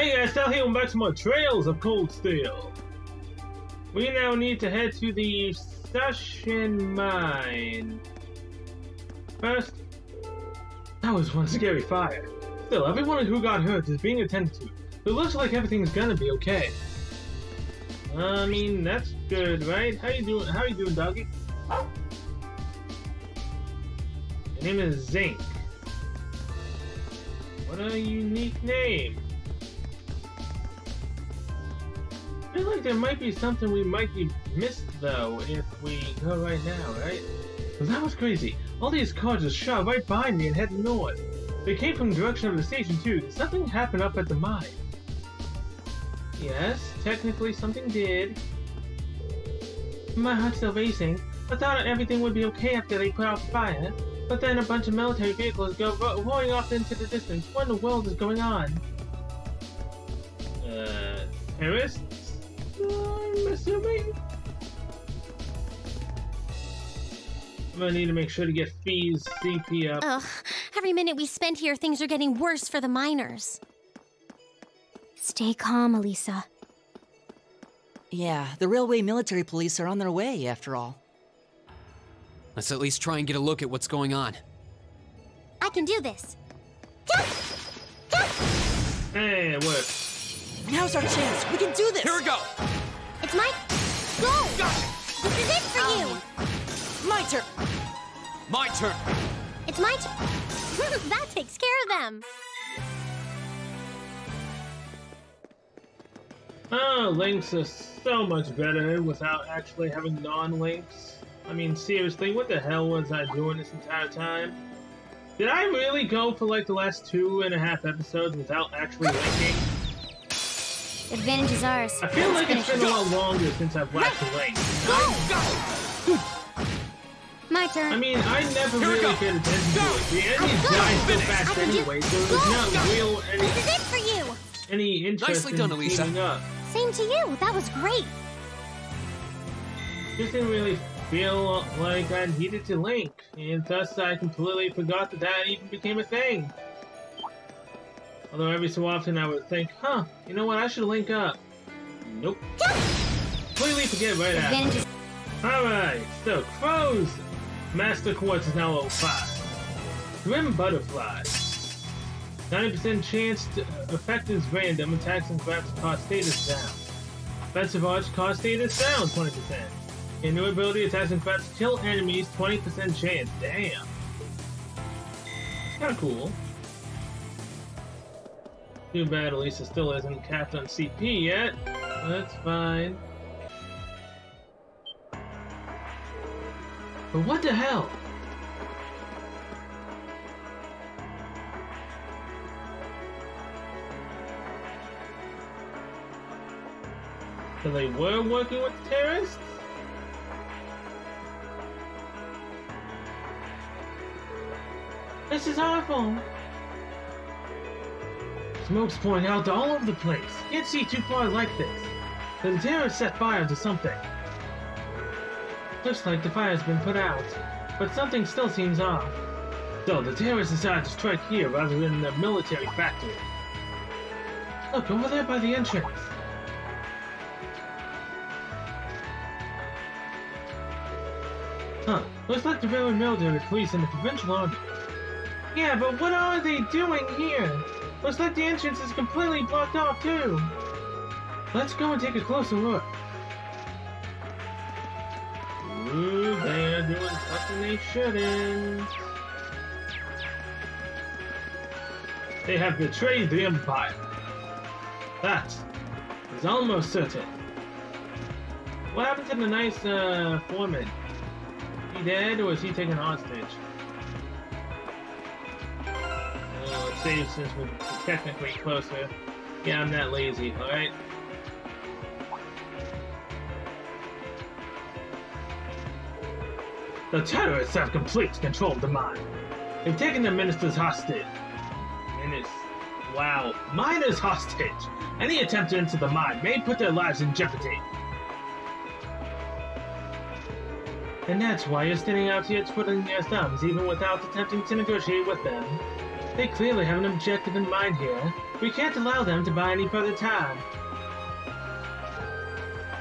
Hey guys, still here back to more Trails of Cold Steel. We now need to head to the Sachsen mine. First, that was one scary fire. Still, everyone who got hurt is being attended to. It looks like everything's gonna be okay. I mean, that's good, right? How you doing, doggy? Your name is Zinc. What a unique name. I feel like there might be something we might be missed though if we go right now, right? Cause that was crazy. All these cars just shot right behind me and headed north. They came from the direction of the station too. Something happened up at the mine. Yes, technically something did. My heart's still racing. I thought everything would be okay after they put out the fire. But then a bunch of military vehicles go roaring off into the distance. What in the world is going on? Terrorists? I'm assuming? I'm gonna need to make sure to get Fee's CP up. Ugh, every minute we spend here, things are getting worse for the miners. Stay calm, Elisa. Yeah, the railway military police are on their way, after all. Let's at least try and get a look at what's going on. I can do this. Hey, it worked. Now's our chance. We can do this. Here we go. It's my go. Gotcha. This is it for you. My turn. My turn. It's my turn. That takes care of them. Oh, links are so much better without actually having non-links. I mean, seriously, what the hell was I doing this entire time? Did I really go for like the last 2.5 episodes without actually linking? Advantage is ours. I feel like it's been a lot longer since I've last linked. My turn. I mean, I never really paid attention to it. The enemies die so fast anyway, so there's not real This is it for you. any interest Nicely done, in Elisa. speeding up. Same to you. That was great. Just didn't really feel like I needed to link, and thus I completely forgot that that even became a thing. Although every so often I would think, huh, you know what, I should link up. Nope. Completely forget right after. Alright, so Crow's Master Quartz is now level 5. Grim Butterfly. 90% chance to effect is random, attacks and grabs cost status down. Offensive arch cost status down 20%. And new ability attacks and grabs kill enemies 20% chance. Damn. Kinda cool. Too bad Elisa still isn't capped on CP yet. That's fine. But what the hell? So they were working with the terrorists? This is awful. Smoke's pouring out all over the place. Can't see too far like this. The terrorists set fire to something. Looks like the fire's been put out, but something still seems off. So the terrorists decided to strike here rather than the military factory. Look, over there by the entrance. Huh, looks like the railway military police and the provincial army. Yeah, but what are they doing here? Looks like the entrance is completely blocked off too. Let's go and take a closer look. Ooh, they're doing something they shouldn't. They have betrayed the Empire. That is almost certain. What happened to the nice foreman? He dead or is he taken hostage? Let's save since we're technically closer. Yeah, I'm that lazy, alright? The terrorists have complete control of the mine. They've taken the ministers hostage. Wow. Miners hostage! Any attempt to enter the mine may put their lives in jeopardy. And that's why you're standing out here twiddling your thumbs, even without attempting to negotiate with them. They clearly have an objective in mind here. We can't allow them to buy any further time.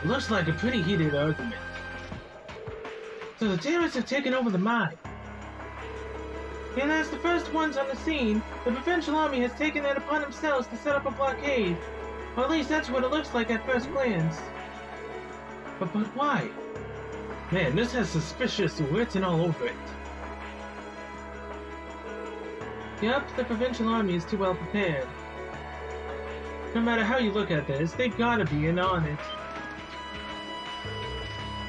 Looks like a pretty heated argument. So the terrorists have taken over the mine. And as the first ones on the scene, the Provincial Army has taken it upon themselves to set up a blockade. Or at least that's what it looks like at first glance. But why? Man, this has suspicious written all over it. Yup, the Provincial Army is too well prepared. No matter how you look at this, they've gotta be in on it.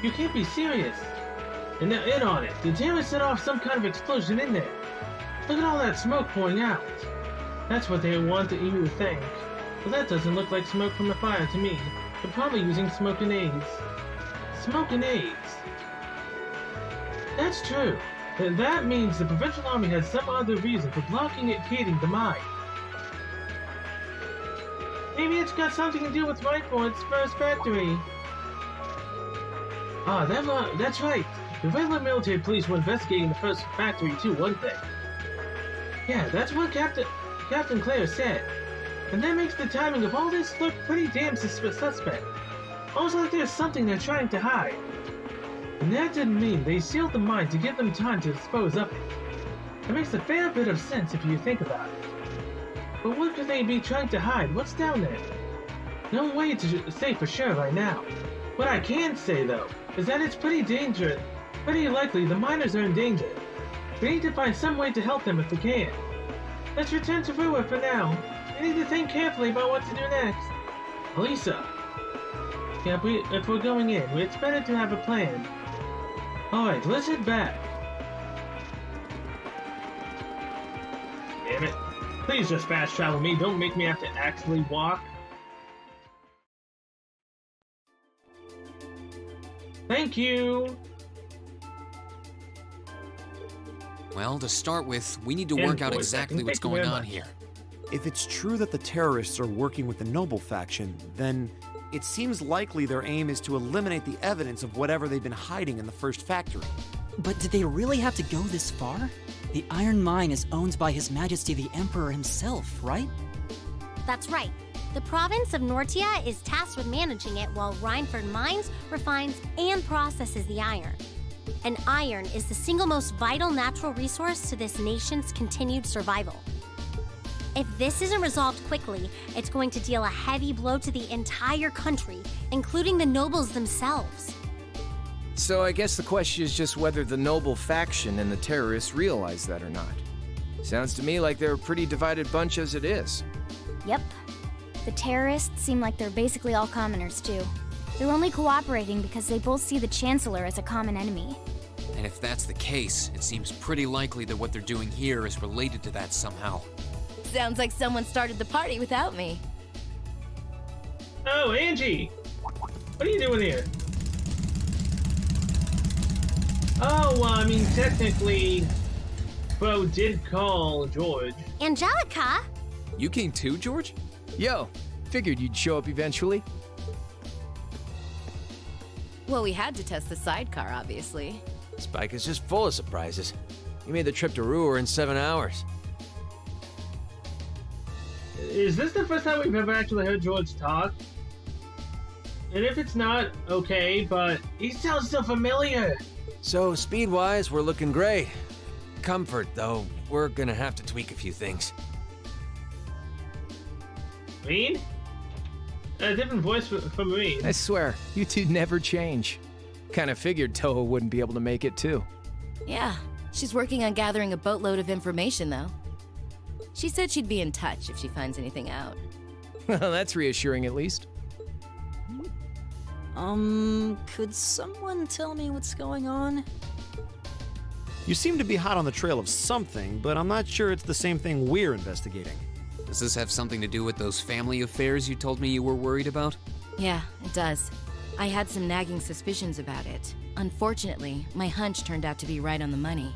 You can't be serious. And they're in on it. The terrorists set off some kind of explosion in there. Look at all that smoke pouring out. That's what they want you to think. But that doesn't look like smoke from a fire to me. They're probably using smoke grenades. Smoke grenades. That's true. And that means the Provincial Army has some other reason for blockading the mine. Maybe it's got something to do with Reinford's first factory. Ah, that's right. The regular military police were investigating the first factory too, weren't they? Yeah, that's what Captain Claire said. And that makes the timing of all this look pretty damn suspect. Almost like there's something they're trying to hide. And that didn't mean they sealed the mine to give them time to dispose of it. It makes a fair bit of sense if you think about it. But what could they be trying to hide? What's down there? No way to say for sure right now. What I can say though, is that it's pretty dangerous. Pretty likely the miners are in danger. We need to find some way to help them if we can. Let's return to Rua for now. We need to think carefully about what to do next. Elisa. Yeah, if we're going in, it's better to have a plan. Alright, let's head back. Damn it. Please just fast travel me, don't make me have to actually walk. Thank you! Well, to start with, we need to work out exactly what's going on here. If it's true that the terrorists are working with the Noble faction, then it seems likely their aim is to eliminate the evidence of whatever they've been hiding in the first factory. But did they really have to go this far? The Iron Mine is owned by His Majesty the Emperor himself, right? That's right. The province of Nortia is tasked with managing it while Reinford mines, refines, and processes the iron. And iron is the single most vital natural resource to this nation's continued survival. If this isn't resolved quickly, it's going to deal a heavy blow to the entire country, including the nobles themselves. So I guess the question is just whether the Noble faction and the terrorists realize that or not. Sounds to me like they're a pretty divided bunch as it is. Yep. The terrorists seem like they're basically all commoners, too. They're only cooperating because they both see the Chancellor as a common enemy. And if that's the case, it seems pretty likely that what they're doing here is related to that somehow. Sounds like someone started the party without me. Oh, Angie! What are you doing here? Oh, well, I mean, technically, Bo did call George. Angelica? You came too, George? Yo, figured you'd show up eventually. Well, we had to test the sidecar, obviously. Spike is just full of surprises. You made the trip to Rua in 7 hours. Is this the first time we've ever actually heard George talk? And if it's not, okay, but he sounds so familiar. So, speed-wise, we're looking great. Comfort, though, we're gonna have to tweak a few things. Reed? A different voice from Reed. I swear, you two never change. Kinda figured Toho wouldn't be able to make it, too. Yeah, she's working on gathering a boatload of information, though. She said she'd be in touch if she finds anything out. Well, that's reassuring at least. Could someone tell me what's going on? You seem to be hot on the trail of something, but I'm not sure it's the same thing we're investigating. Does this have something to do with those family affairs you told me you were worried about? Yeah, it does. I had some nagging suspicions about it. Unfortunately, my hunch turned out to be right on the money.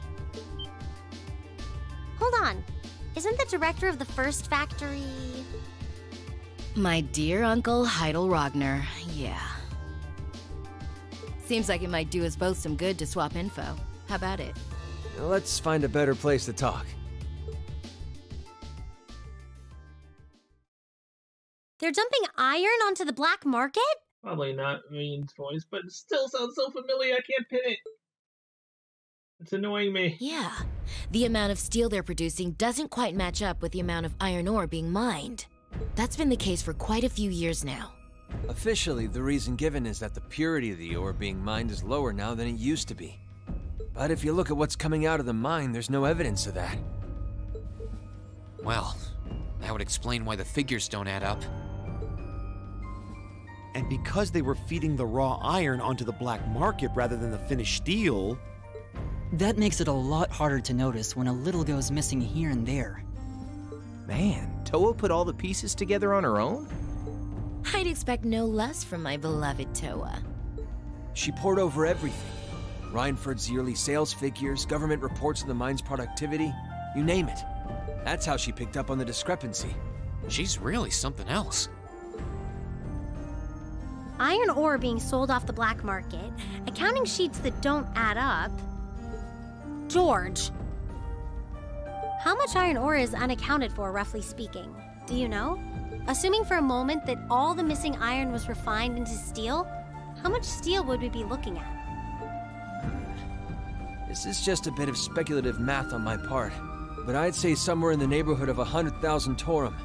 Hold on. Isn't the director of the first factory... My dear Uncle Heidel Rogner, yeah. Seems like it might do us both some good to swap info. How about it? Let's find a better place to talk. They're dumping iron onto the black market? Probably not Rain's voice, but it still sounds so familiar I can't pin it. It's annoying me. Yeah. The amount of steel they're producing doesn't quite match up with the amount of iron ore being mined. That's been the case for quite a few years now. Officially, the reason given is that the purity of the ore being mined is lower now than it used to be. But if you look at what's coming out of the mine, there's no evidence of that. Well, that would explain why the figures don't add up. And because they were feeding the raw iron onto the black market rather than the finished steel... That makes it a lot harder to notice when a little goes missing here and there. Man, Toa put all the pieces together on her own? I'd expect no less from my beloved Toa. She poured over everything. Rhineford's yearly sales figures, government reports on the mine's productivity, you name it. That's how she picked up on the discrepancy. She's really something else. Iron ore being sold off the black market, accounting sheets that don't add up. George, how much iron ore is unaccounted for, roughly speaking? Do you know? Assuming for a moment that all the missing iron was refined into steel, how much steel would we be looking at? This is just a bit of speculative math on my part, but I'd say somewhere in the neighborhood of 100,000 Torum,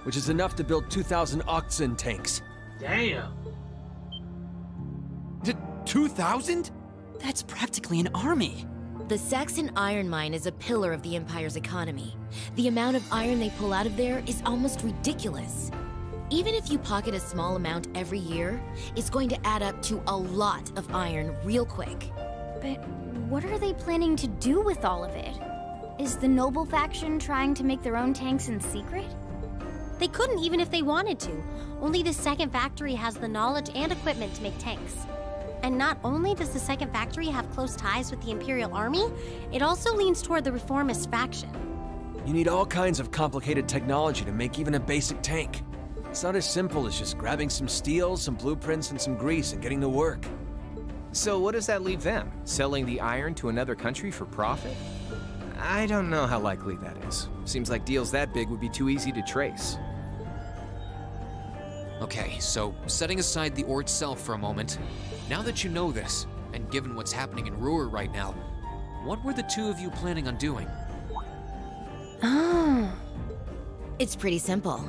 which is enough to build 2,000 oxen tanks. Damn. 2,000? That's practically an army. The Sachsen iron mine is a pillar of the Empire's economy. The amount of iron they pull out of there is almost ridiculous. Even if you pocket a small amount every year, it's going to add up to a lot of iron real quick. But what are they planning to do with all of it? Is the noble faction trying to make their own tanks in secret? They couldn't even if they wanted to. Only the second factory has the knowledge and equipment to make tanks. And not only does the second factory have close ties with the Imperial Army, it also leans toward the reformist faction. You need all kinds of complicated technology to make even a basic tank. It's not as simple as just grabbing some steel, some blueprints, and some grease and getting to work. So what does that leave them? Selling the iron to another country for profit? I don't know how likely that is. Seems like deals that big would be too easy to trace. Okay, so setting aside the ore itself for a moment, now that you know this, and given what's happening in Ruhr right now, what were the two of you planning on doing? Oh. It's pretty simple.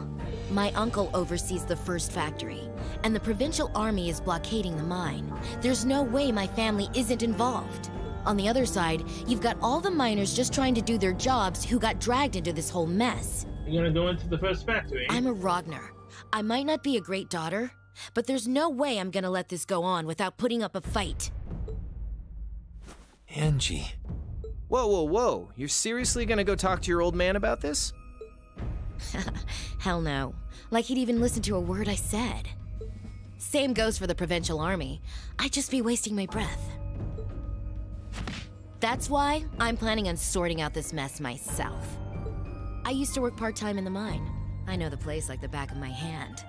My uncle oversees the first factory, and the provincial army is blockading the mine. There's no way my family isn't involved. On the other side, you've got all the miners just trying to do their jobs who got dragged into this whole mess. You're gonna go into the first factory? I'm a Ragnar. I might not be a great daughter, but there's no way I'm gonna let this go on without putting up a fight. Angie. Whoa, whoa, whoa. You're seriously gonna go talk to your old man about this? Hell no. Like he'd even listen to a word I said. Same goes for the provincial army. I'd just be wasting my breath. That's why I'm planning on sorting out this mess myself. I used to work part-time in the mine. I know the place like the back of my hand.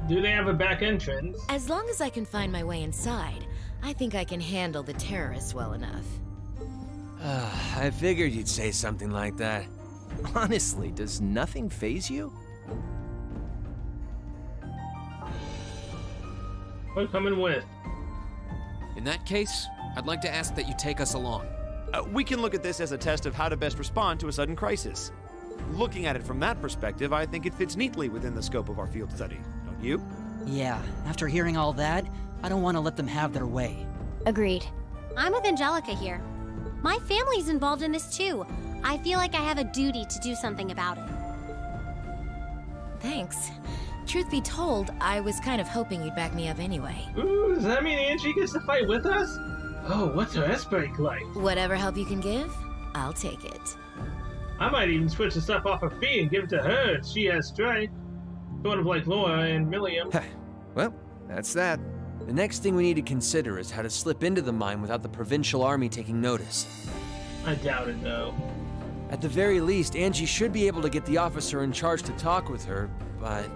Do they have a back entrance? As long as I can find my way inside, I think I can handle the terrorists well enough. I figured you'd say something like that. Honestly, does nothing faze you? We're coming with. In that case, I'd like to ask that you take us along. We can look at this as a test of how to best respond to a sudden crisis. Looking at it from that perspective, I think it fits neatly within the scope of our field study, don't you? Yeah, after hearing all that, I don't want to let them have their way. Agreed. I'm with Angelica here. My family's involved in this too. I feel like I have a duty to do something about it. Thanks. Truth be told, I was kind of hoping you'd back me up anyway. Ooh, does that mean Angie gets to fight with us? Oh, what's her S-break like? Whatever help you can give, I'll take it. I might even switch the stuff off her feet and give it to her if she has strength. Sort of like Laura and Milliam. Well, that's that. The next thing we need to consider is how to slip into the mine without the provincial army taking notice. I doubt it, though. At the very least, Angie should be able to get the officer in charge to talk with her, but...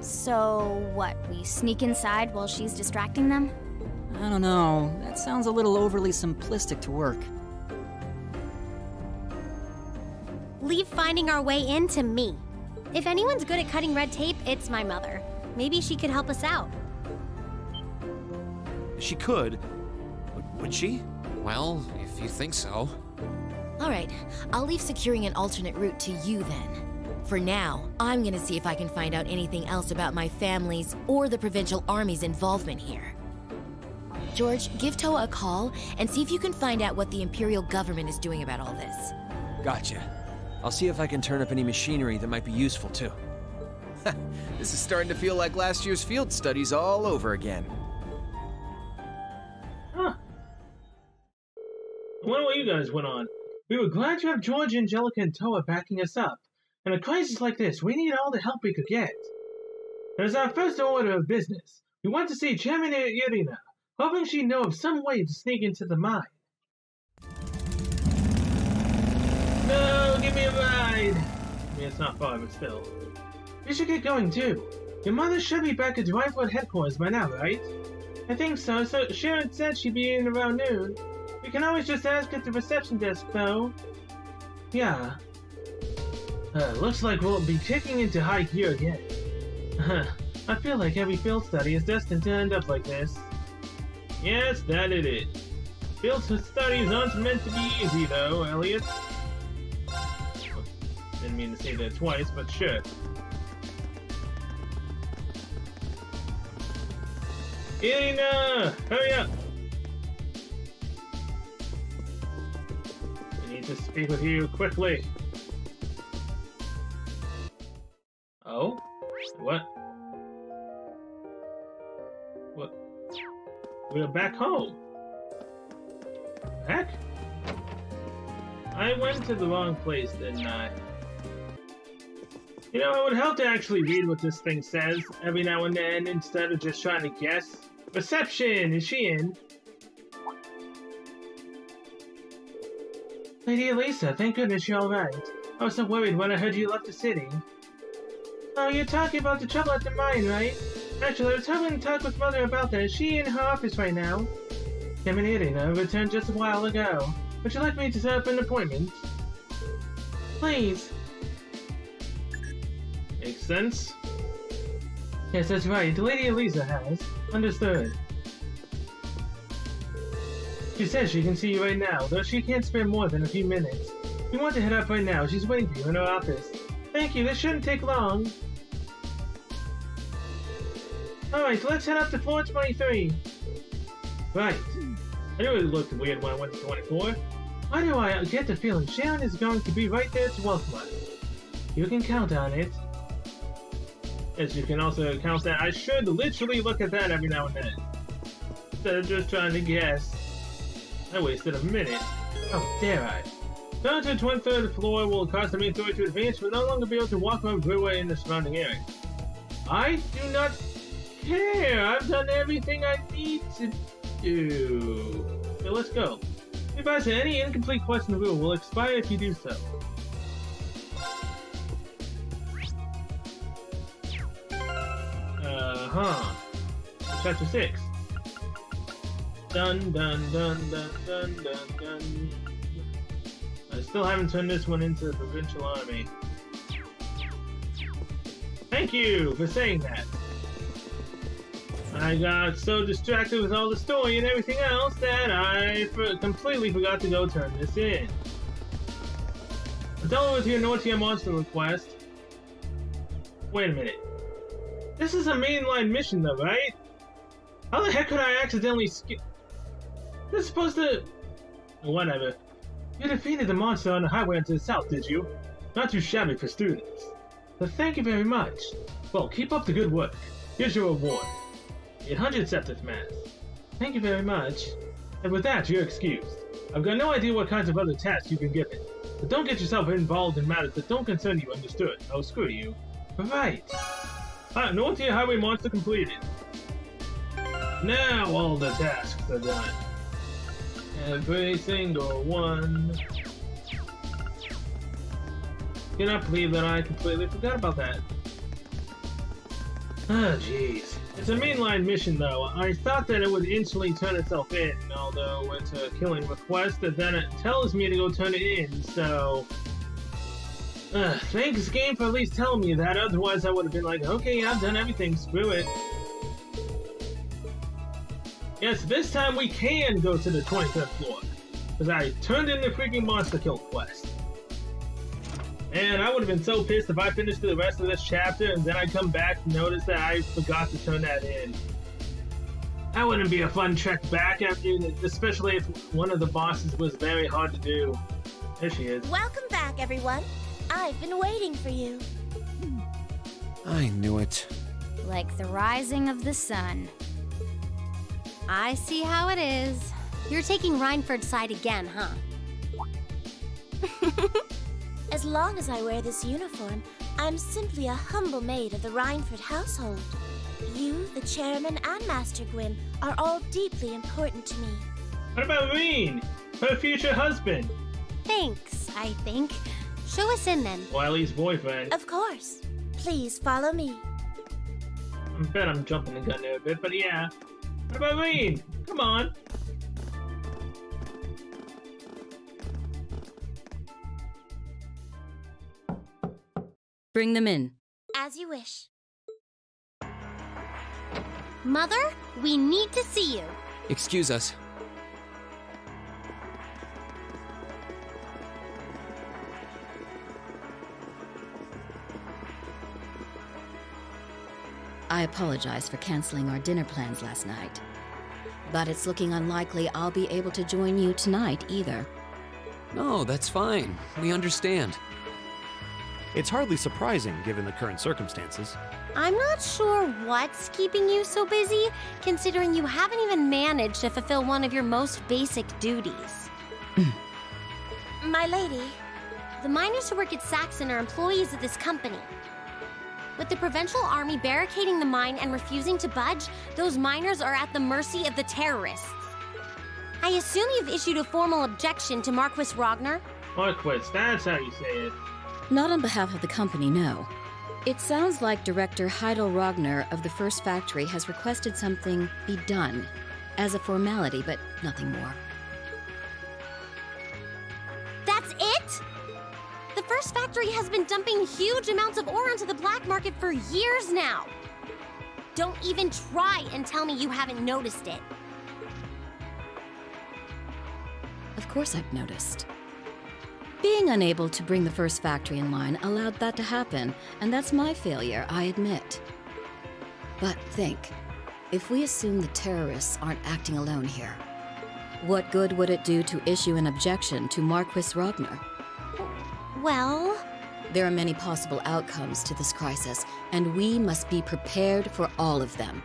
So, what, we sneak inside while she's distracting them? I don't know. That sounds a little overly simplistic to work. Leave finding our way in to me. If anyone's good at cutting red tape, it's my mother. Maybe she could help us out. She could. Would she? Well, if you think so. All right, I'll leave securing an alternate route to you then. For now, I'm gonna see if I can find out anything else about my family's or the Provincial Army's involvement here. George, give Toa a call and see if you can find out what the Imperial government is doing about all this. Gotcha. I'll see if I can turn up any machinery that might be useful too. This is starting to feel like last year's field studies all over again. Huh. I wonder what you guys went on. We were glad to have George, Angelica, and Toa backing us up. In a crisis like this, we need all the help we could get. As our first order of business, we want to see Chairman Irina, hoping she'd know of some way to sneak into the mine. No, give me a ride! I mean, it's not far, but still. We should get going, too. Your mother should be back at Dryfoot headquarters by now, right? I think so, Sharon said she'd be in around noon. We can always just ask at the reception desk, though. Yeah. Looks like we'll be kicking into high gear again. I feel like every field study is destined to end up like this. Yes, that it is. Field studies aren't meant to be easy, though, Elliot. Didn't mean to say that twice, but sure. Irina! Hurry up! I need to speak with you quickly. Oh? What? What? We're back home. Heck? I went to the wrong place, didn't I? You know, it would help to actually read what this thing says every now and then instead of just trying to guess. Reception! Is she in? Lady Elisa, thank goodness you're alright. I was so worried when I heard you left the city. Oh, you're talking about the trouble at the mine, right? Actually, I was hoping to talk with Mother about that. Is she in her office right now? Chairman Irina returned just a while ago. Would you like me to set up an appointment? Please. Makes sense. Yes, that's right. Lady Elisa has. Understood. She says she can see you right now, though she can't spare more than a few minutes. If you want to head up right now, she's waiting for you in her office. Thank you, this shouldn't take long. Alright, let's head up to floor 23. Right. I knew it looked weird when I went to 24. Why do I get the feeling Sharon is going to be right there to welcome us? You can count on it. As you can also count that I should literally look at that every now and then. Instead of just trying to guess. I wasted a minute. Oh, dare I. Down to the 23rd floor will cost the main authority to advance, but no longer be able to walk around freeway in the surrounding area. I do not care. I've done everything I need to do. So let's go. Be advised that any incomplete question rule will expire if you do so. Chapter 6. Dun dun dun dun dun dun dun. I still haven't turned this one into the Provincial Army. Thank you for saying that. I got so distracted with all the story and everything else that I completely forgot to go turn this in. I'm done with your Nortia monster request. Wait a minute. This is a mainline mission though, right? How the heck could I accidentally skip? This is supposed to... Whatever. You defeated the monster on the highway to the south, did you? Not too shabby for students. But thank you very much. Well, keep up the good work. Here's your reward. 800 Septith Mass. Thank you very much. And with that, you're excused. I've got no idea what kinds of other tasks you've been given. But don't get yourself involved in matters that don't concern you, understood? Oh, screw you. Right. Nortia Highway monster completed. Now all the tasks are done. Every single one. Cannot believe that I completely forgot about that. Ah, jeez. It's a mainline mission, though. I thought that it would instantly turn itself in, although it's a killing request, and then it tells me to go turn it in, so... Thanks, game, for at least telling me that. Otherwise, I would have been like, okay, I've done everything. Screw it. Yes, this time we can go to the 25th floor. Because I turned in the freaking monster kill quest. And I would have been so pissed if I finished the rest of this chapter and then I come back and notice that I forgot to turn that in. That wouldn't be a fun trek back, especially if one of the bosses was very hard to do. There she is. Welcome back, everyone. I've been waiting for you. I knew it. Like the rising of the sun. I see how it is. You're taking Reinford's side again, huh? As long as I wear this uniform, I'm simply a humble maid of the Reinford household. You, the chairman, and Master Gwyn are all deeply important to me. What about Reen? Her future husband? Thanks, I think. Show us in then. Wiley's boyfriend. Of course. Please follow me. I bet I'm jumping the gun there a bit, but yeah. What about Reen? Come on. Bring them in. As you wish. Mother, we need to see you. Excuse us. I apologize for canceling our dinner plans last night. But it's looking unlikely I'll be able to join you tonight either. No, that's fine. We understand. It's hardly surprising given the current circumstances. I'm not sure what's keeping you so busy, considering you haven't even managed to fulfill one of your most basic duties. My lady. The miners who work at Sachsen are employees of this company. With the Provincial Army barricading the mine and refusing to budge, those miners are at the mercy of the terrorists. I assume you've issued a formal objection to Marquis Ragnar? Marquis, that's how you say it. Not on behalf of the company, no. It sounds like Director Heidel Ragnar of the First Factory has requested something be done as a formality, but nothing more. That's it? The First Factory has been dumping huge amounts of ore onto the black market for years now. Don't even try and tell me you haven't noticed it. Of course I've noticed. Being unable to bring the First Factory in line allowed that to happen, and that's my failure, I admit. But think, if we assume the terrorists aren't acting alone here, what good would it do to issue an objection to Marquis Ragnar? Well... There are many possible outcomes to this crisis, and we must be prepared for all of them.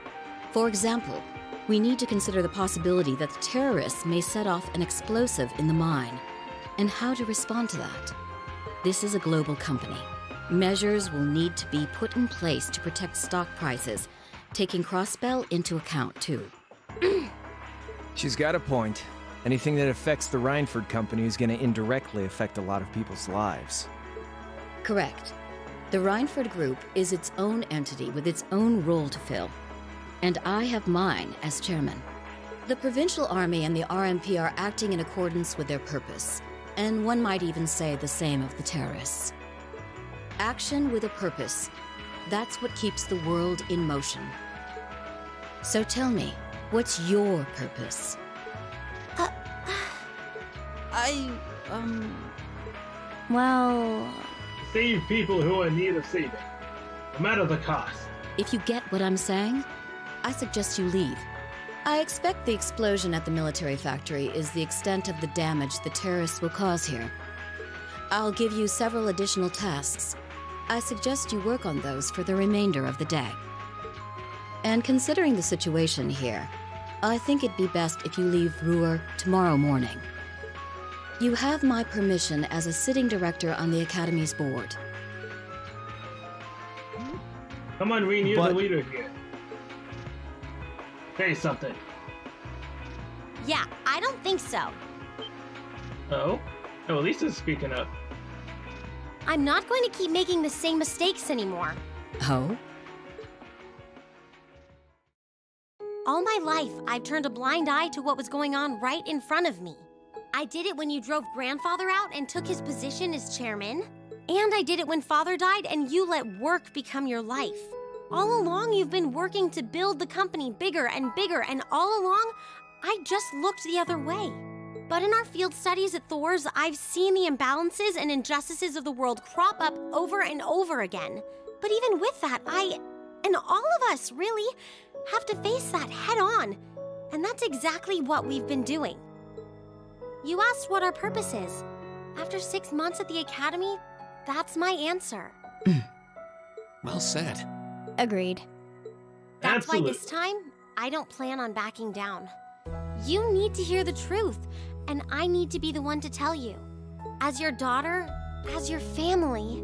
For example, we need to consider the possibility that the terrorists may set off an explosive in the mine, and how to respond to that. This is a global company. Measures will need to be put in place to protect stock prices, taking Crossbell into account too. She's got a point. Anything that affects the Reinford company is going to indirectly affect a lot of people's lives. Correct. The Reinford Group is its own entity with its own role to fill. And I have mine as chairman. The Provincial Army and the RMP are acting in accordance with their purpose. And one might even say the same of the terrorists. Action with a purpose. That's what keeps the world in motion. So tell me, what's your purpose? Well... Save people who are in need of saving, no matter the cost. If you get what I'm saying, I suggest you leave. I expect the explosion at the military factory is the extent of the damage the terrorists will cause here. I'll give you several additional tasks. I suggest you work on those for the remainder of the day. And considering the situation here, I think it'd be best if you leave Ruhr tomorrow morning. You have my permission as a sitting director on the Academy's board. Come on, Reen, you're the leader here. Say something. Yeah, I don't think so. Oh? Oh, Lisa's speaking up. I'm not going to keep making the same mistakes anymore. Oh? All my life, I've turned a blind eye to what was going on right in front of me. I did it when you drove Grandfather out and took his position as chairman. And I did it when Father died, and you let work become your life. All along, you've been working to build the company bigger, and all along, I just looked the other way. But in our field studies at Thor's, I've seen the imbalances and injustices of the world crop up over and over again. But even with that, I, and all of us, really, have to face that head on. And that's exactly what we've been doing. You asked what our purpose is. After 6 months at the Academy, that's my answer. Well said. Agreed. That's why this time, I don't plan on backing down. You need to hear the truth, and I need to be the one to tell you. As your daughter, as your family,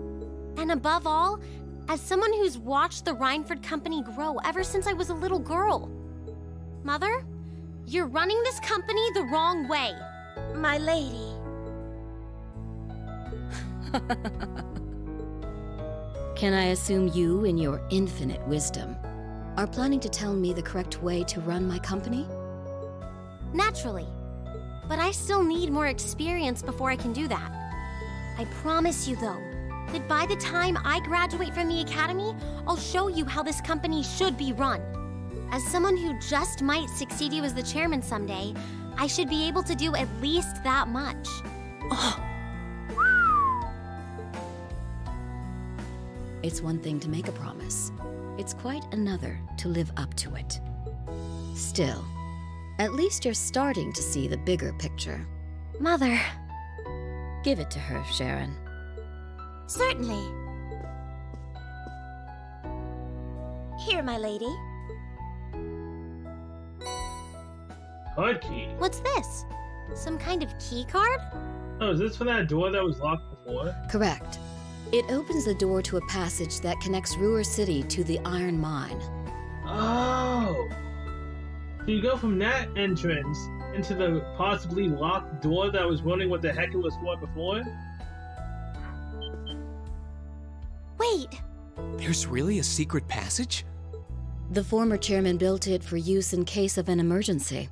and above all, as someone who's watched the Rhineford Company grow ever since I was a little girl. Mother, you're running this company the wrong way. My lady. Can I assume you, in your infinite wisdom, are planning to tell me the correct way to run my company? Naturally. But I still need more experience before I can do that. I promise you, though, that by the time I graduate from the Academy, I'll show you how this company should be run. As someone who just might succeed you as the chairman someday, I should be able to do at least that much. Oh. It's one thing to make a promise. It's quite another to live up to it. Still, at least you're starting to see the bigger picture. Mother. Give it to her, Sharon. Certainly. Here, my lady. Card key. What's this? Some kind of key card? Oh, is this for that door that was locked before? Correct. It opens the door to a passage that connects Ruhr City to the iron mine. Oh! So you go from that entrance into the possibly locked door that I was wondering what the heck it was for before? Wait! There's really a secret passage? The former chairman built it for use in case of an emergency.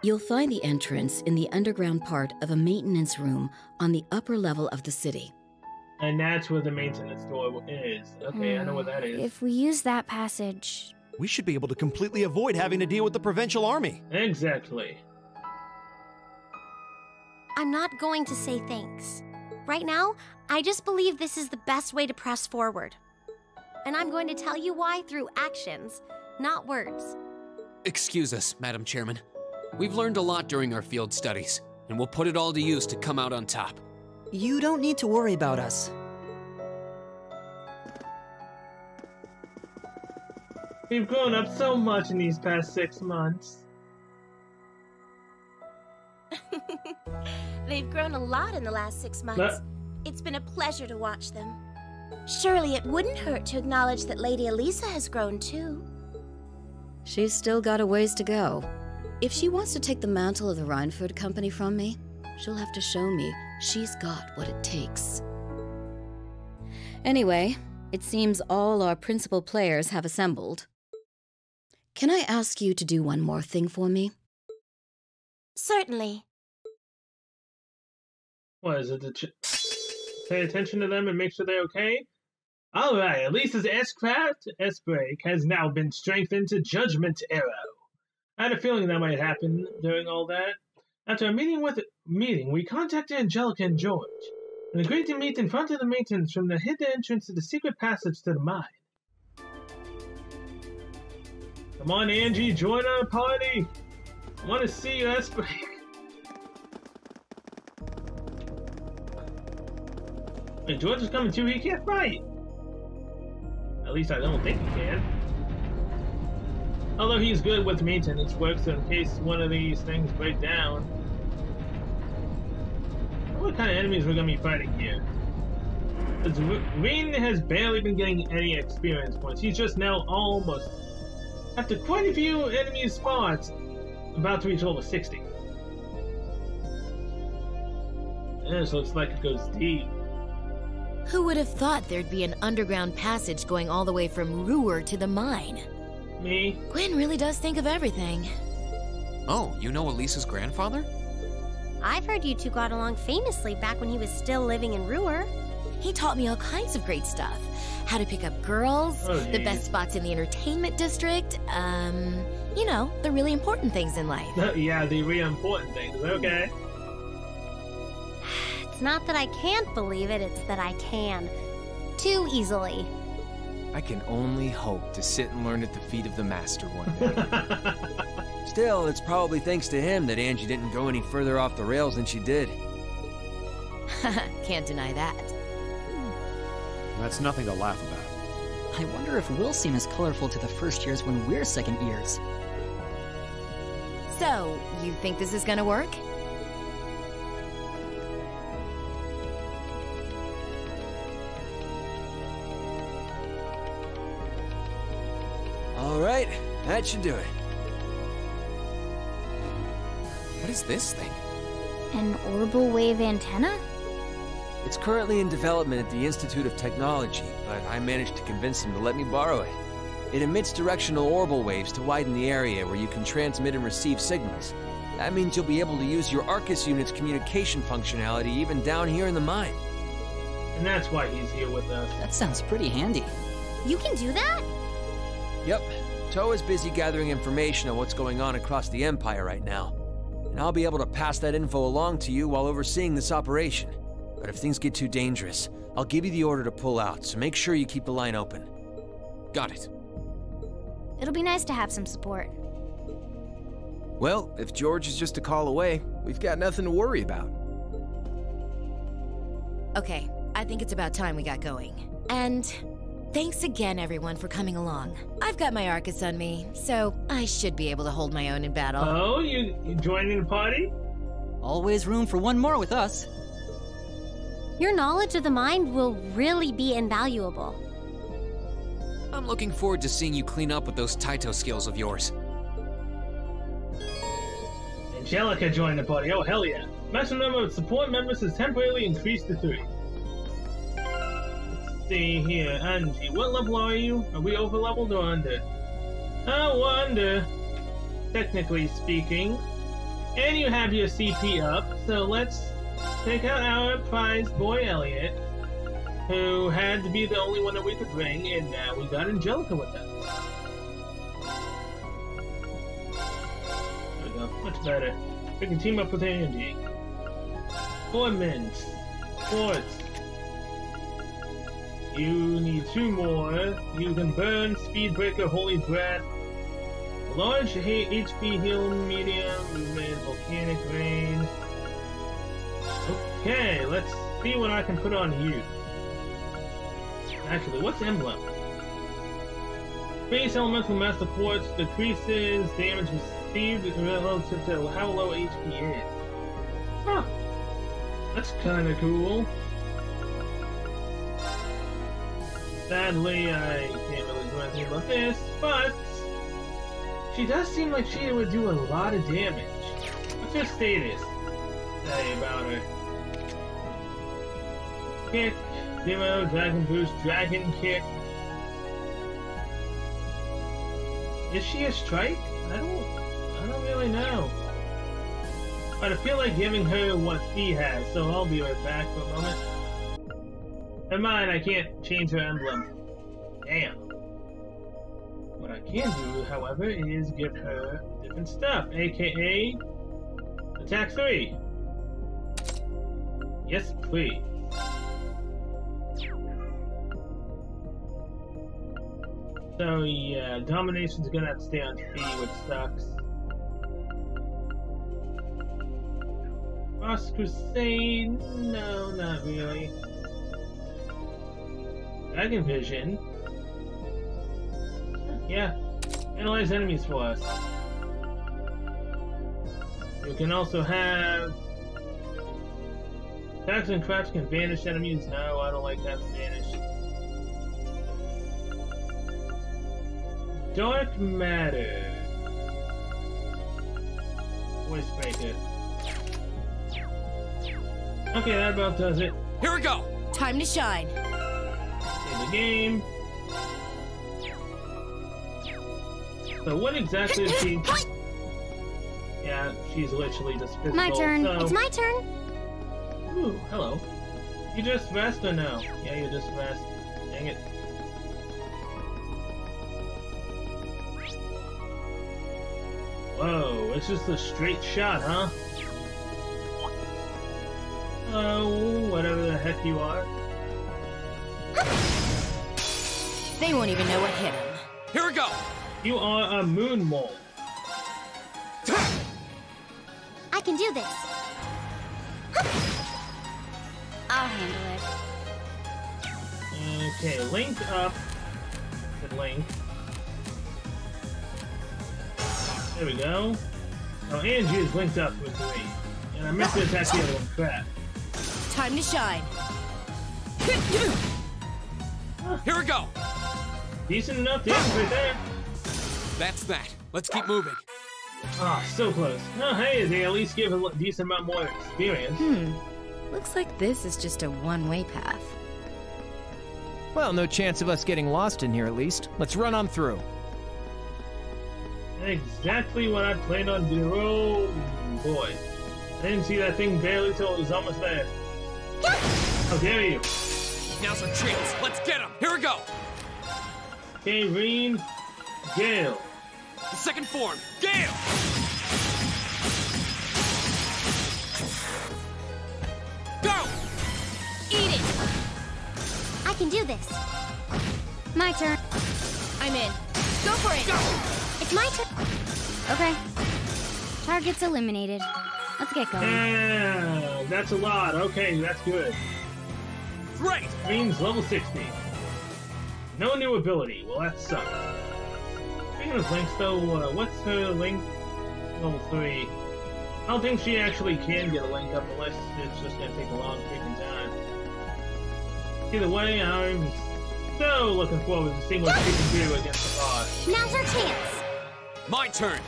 You'll find the entrance in the underground part of a maintenance room on the upper level of the city. And that's where the maintenance door is. Okay, I know what that is. If we use that passage... We should be able to completely avoid having to deal with the Provincial Army. Exactly. I'm not going to say thanks. Right now, I just believe this is the best way to press forward. And I'm going to tell you why through actions, not words. Excuse us, Madam Chairman. We've learned a lot during our field studies, and we'll put it all to use to come out on top. You don't need to worry about us. We've grown up so much in these past 6 months. They've grown a lot in the last 6 months. It's been a pleasure to watch them. Surely it wouldn't hurt to acknowledge that Lady Elisa has grown too. She's still got a ways to go. If she wants to take the mantle of the Rhineford Company from me, she'll have to show me she's got what it takes. Anyway, it seems all our principal players have assembled. Can I ask you to do one more thing for me? Certainly. What is it? Pay attention to them and make sure they're okay? Alright, Elisa's S-Craft, S-Break, has now been strengthened to Judgment Arrow. I had a feeling that might happen during all that. After a meeting, we contacted Angelica and George, and agreed to meet in front of the maintenance from the hidden entrance to the secret passage to the mine. Come on, Angie, join our party! I want to see you, S-Break. Wait, George is coming too, he can't fight! At least I don't think he can. Although he's good with maintenance work, so in case one of these things break down. What kind of enemies we're gonna be fighting here? Because Reen has barely been getting any experience points. He's just now almost, after quite a few enemy spots, about to reach level 60. This looks like it goes deep. Who would have thought there'd be an underground passage going all the way from Ruhr to the mine? Me? Gwen really does think of everything. Oh, you know Elisa's grandfather? I've heard you two got along famously back when he was still living in Ruhr. He taught me all kinds of great stuff. How to pick up girls, the best spots in the entertainment district, you know, the really important things in life. Yeah, the really important things, okay. It's not that I can't believe it, it's that I can. Too easily. I can only hope to sit and learn at the feet of the master one day. Still, it's probably thanks to him that Angie didn't go any further off the rails than she did. Can't deny that. That's nothing to laugh about. I wonder if we'll seem as colorful to the first years when we're second years. So, you think this is gonna work? All right, that should do it. What is this thing? An orbital wave antenna? It's currently in development at the Institute of Technology, but I managed to convince them to let me borrow it. It emits directional orbital waves to widen the area where you can transmit and receive signals. That means you'll be able to use your Arcus unit's communication functionality even down here in the mine. And that's why he's here with us. That sounds pretty handy. You can do that? Yep. Toa's busy gathering information on what's going on across the Empire right now. And I'll be able to pass that info along to you while overseeing this operation. But if things get too dangerous, I'll give you the order to pull out, so make sure you keep the line open. Got it. It'll be nice to have some support. Well, if George is just a call away, we've got nothing to worry about. Okay, I think it's about time we got going. And thanks again, everyone, for coming along. I've got my Arcus on me, so I should be able to hold my own in battle. Oh, you joining the party? Always room for one more with us. Your knowledge of the mind will really be invaluable. I'm looking forward to seeing you clean up with those Taito skills of yours. Angelica joined the party. Oh, hell yeah. Maximum number of support members has temporarily increased to 3. Let's see here. Angie, what level are you? Are we over leveled or under? Oh, we're under, technically speaking. And you have your CP up, so let's take out our prize boy Elliot, who had to be the only one that we could bring, and now we got Angelica with us. There we go, much better. We can team up with Angie. Foreman's. Sports. You need 2 more. You can burn, Speed Breaker, Holy Breath. Large HP heal, medium, movement, volcanic rain. Okay, let's see what I can put on you. Actually, what's emblem? Base elemental master quartz decreases damage received relative to how low HP is. Huh. That's kinda cool. Sadly, I can't really do anything about this, but she does seem like she would do a lot of damage. What's her status say about her? Kick, Zero, Dragon Boost, Dragon Kick. Is she a strike? I don't really know. But I feel like giving her what he has, so I'll be right back for a moment. Never mind, I can't change her emblem. Damn. What I can do, however, is give her different stuff, aka Attack 3. Yes, please. So yeah, Domination's gonna have to stay on C, which sucks. Frost Crusade? No, not really. Dragon Vision? Yeah, analyze enemies for us. You can also have attacks and traps can vanish enemies. No, I don't like that vanish. Dark Matter. Voice Breaker. Okay, that about does it. Here we go! Time to shine. In the game. So what exactly is she? Yeah, she's literally just physical. My turn. So... It's my turn. Ooh, hello. You just rest or no? Yeah, you just rest. Dang it. Whoa, it's just a straight shot, huh? Oh, whatever the heck you are. They won't even know what hit him. Here we go! You are a moon mole. I can do this. I'll handle it. Okay, link up. Good link. There we go. Oh, Angie is linked up with me. And I meant to attack the other one. Crap. Time to shine. Here we go! Decent enough damage right there. That's that. Let's keep moving. Ah, so close. Oh, hey, they at least give a decent amount more experience. Looks like this is just a one-way path. Well, no chance of us getting lost in here at least. Let's run on through. Exactly what I planned on doing. Oh, boy. I didn't see that thing barely till it was almost there. How dare you? Now's our chance. Let's get him. Here we go. Okay, Reen, Gale. The second form, Gale! Go! Eat it! I can do this. My turn. I'm in. Go for it! Go! It's my turn. Okay. Target's eliminated. Let's get going. Yeah, that's a lot. Okay, that's good. Great! Reen's level 60. No new ability. Well, that sucks. Speaking of links, though, what's her link? Level 3. I don't think she actually can get a link up unless it's just gonna take a long freaking time. Either way, I'm so looking forward to seeing what she can do against the boss. Now's our chance. My turn.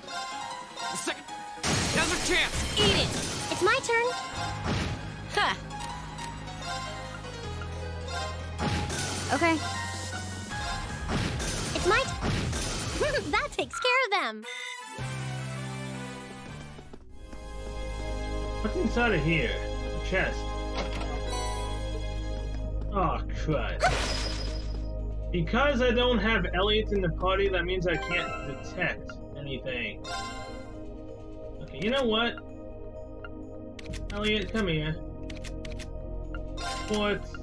The second. Now's our chance. Eat it! It's my turn. Ha! Okay. It's my that takes care of them. What's inside of here? A chest. Oh, crud. Because I don't have Elliot in the party, that means I can't detect anything. Okay, you know what? Elliot, come here. Sports.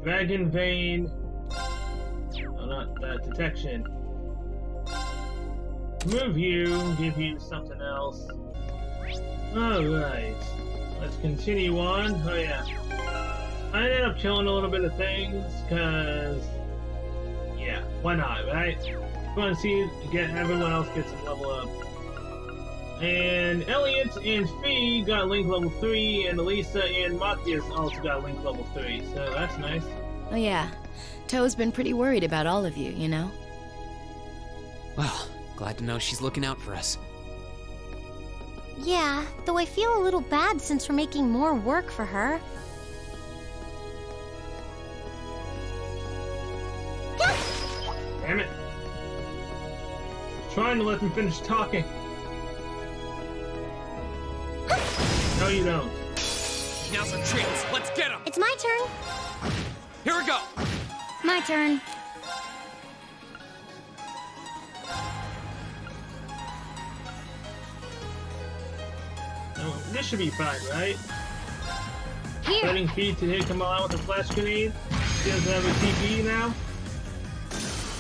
Dragon Vein. Oh, not that. Detection. Move you, give you something else. Alright. Let's continue on. Oh, yeah. I ended up killing a little bit of things, because... yeah, why not, right? Want to see everyone else get some level up. And Elliot and Fee got Link level 3, and Elisa and Matthias also got Link level 3, so that's nice. Oh yeah. Toe's been pretty worried about all of you, you know? Well, glad to know she's looking out for us. Yeah, though I feel a little bad since we're making more work for her. Damn it. Trying to let them finish talking. No, you don't. Now's our chance. Let's get him. It's my turn. Here we go. My turn. Oh, this should be fine, right? Here. Letting Fee to come out with a flash grenade. She doesn't have a TP now.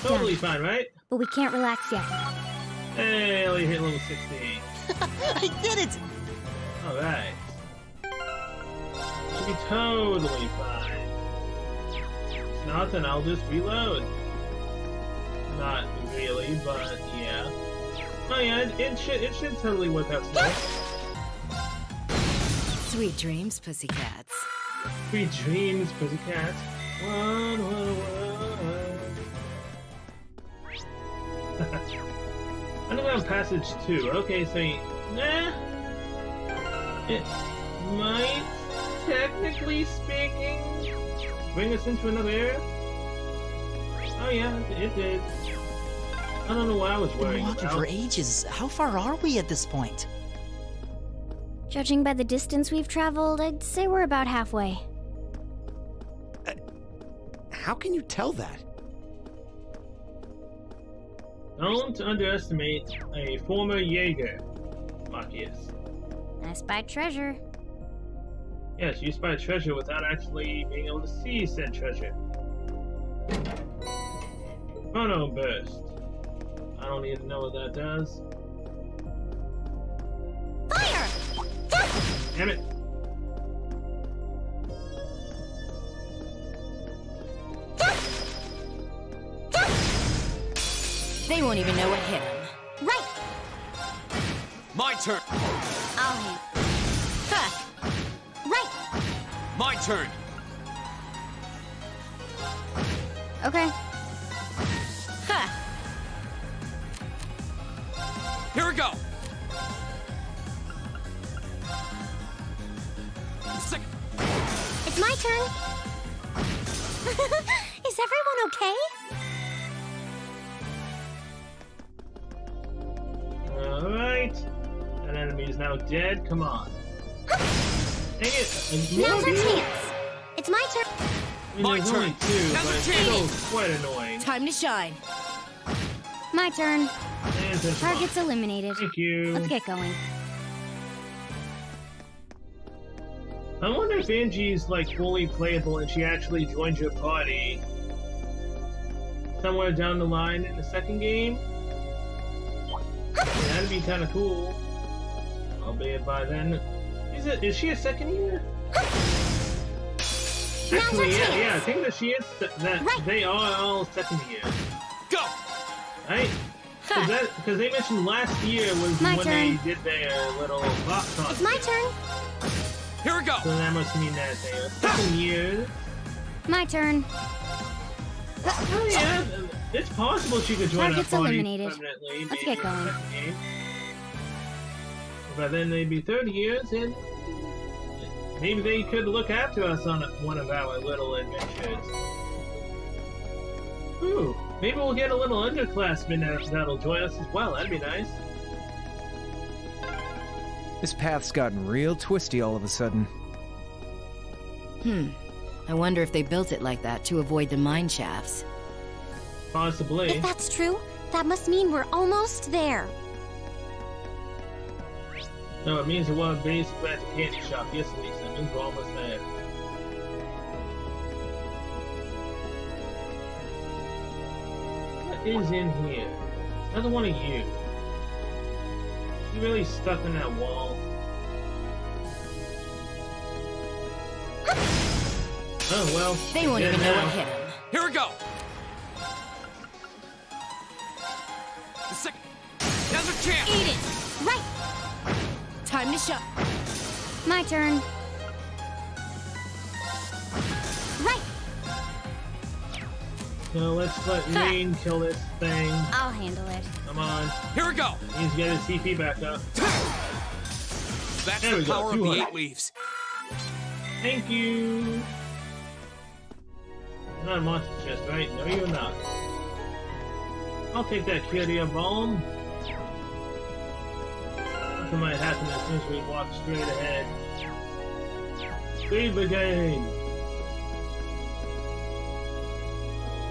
Totally fine, right? But we can't relax yet. Hey, Ellie hit level 68. I did it! Alright. Should be totally fine. If not, then I'll just reload. Not really, but yeah. Oh yeah, it should totally work out smooth. Sweet dreams, pussycats. Sweet dreams, pussycat. Underground Passage 2. Okay, so it might, technically speaking, bring us into another area. Oh yeah, it did. I don't know what I was Been worrying walking about. for ages. How far are we at this point? Judging by the distance we've traveled, I'd say we're about halfway. How can you tell that? Don't underestimate a former Jaeger, Marcus. I spied treasure. Yes, you spy treasure without actually being able to see said treasure. Chrono burst. I don't even know what that does. Fire! Damn it. They won't even know what hit them. Right! My turn! I'll hit. Ha! Right! My turn! Okay. Ha! Here we go! It's my turn! Is everyone okay? Alright. That enemy is now dead. Come on. Dang it! Now's our chance! It's my turn! I mean, My there's turn. only two, Now's but our it's chance. still quite annoying. Time to shine. My turn. And finish them Target's off. eliminated. Thank you. Let's get going. I wonder if Angie's like fully playable and she actually joins your party somewhere down the line in the second game. Yeah, that'd be kind of cool. Albeit by then, is she a second year? Actually, yeah, I think that she is. That they are all second year. Go! Right? Because they mentioned last year was My when turn. they did their little pop concert. It's my turn! Here we go! So that must mean that they are second year. My turn. Oh yeah, it's possible she could join our Target's party eliminated. permanently. Let's maybe get going. in the second game. But then they'd be 30 years, and maybe they could look after us on one of our little adventures. Ooh, maybe we'll get a little underclassman that'll join us as well. That'd be nice. This path's gotten real twisty all of a sudden. I wonder if they built it like that to avoid the mine shafts. Possibly. If that's true, that must mean we're almost there. No, it means we're basically at the candy shop. Yes, Lisa, it means we're almost there. What is in here? Another one of you. You really stuck in that wall. Oh well. They won't dead even know now. what hit them. Here we go! The second. Now's our chance! Eat it! Right! Time to shine. My turn. Right! No, let's let Rain kill this thing. I'll handle it. Come on. Here we go! He needs to get his CP back up. That's There we the go, power of too the hard. 8 leaves. Thank you. You're not a monster chest, right? No, you're not. I'll take that Curia bomb. Nothing might happen as soon as we walk straight ahead. Save the game.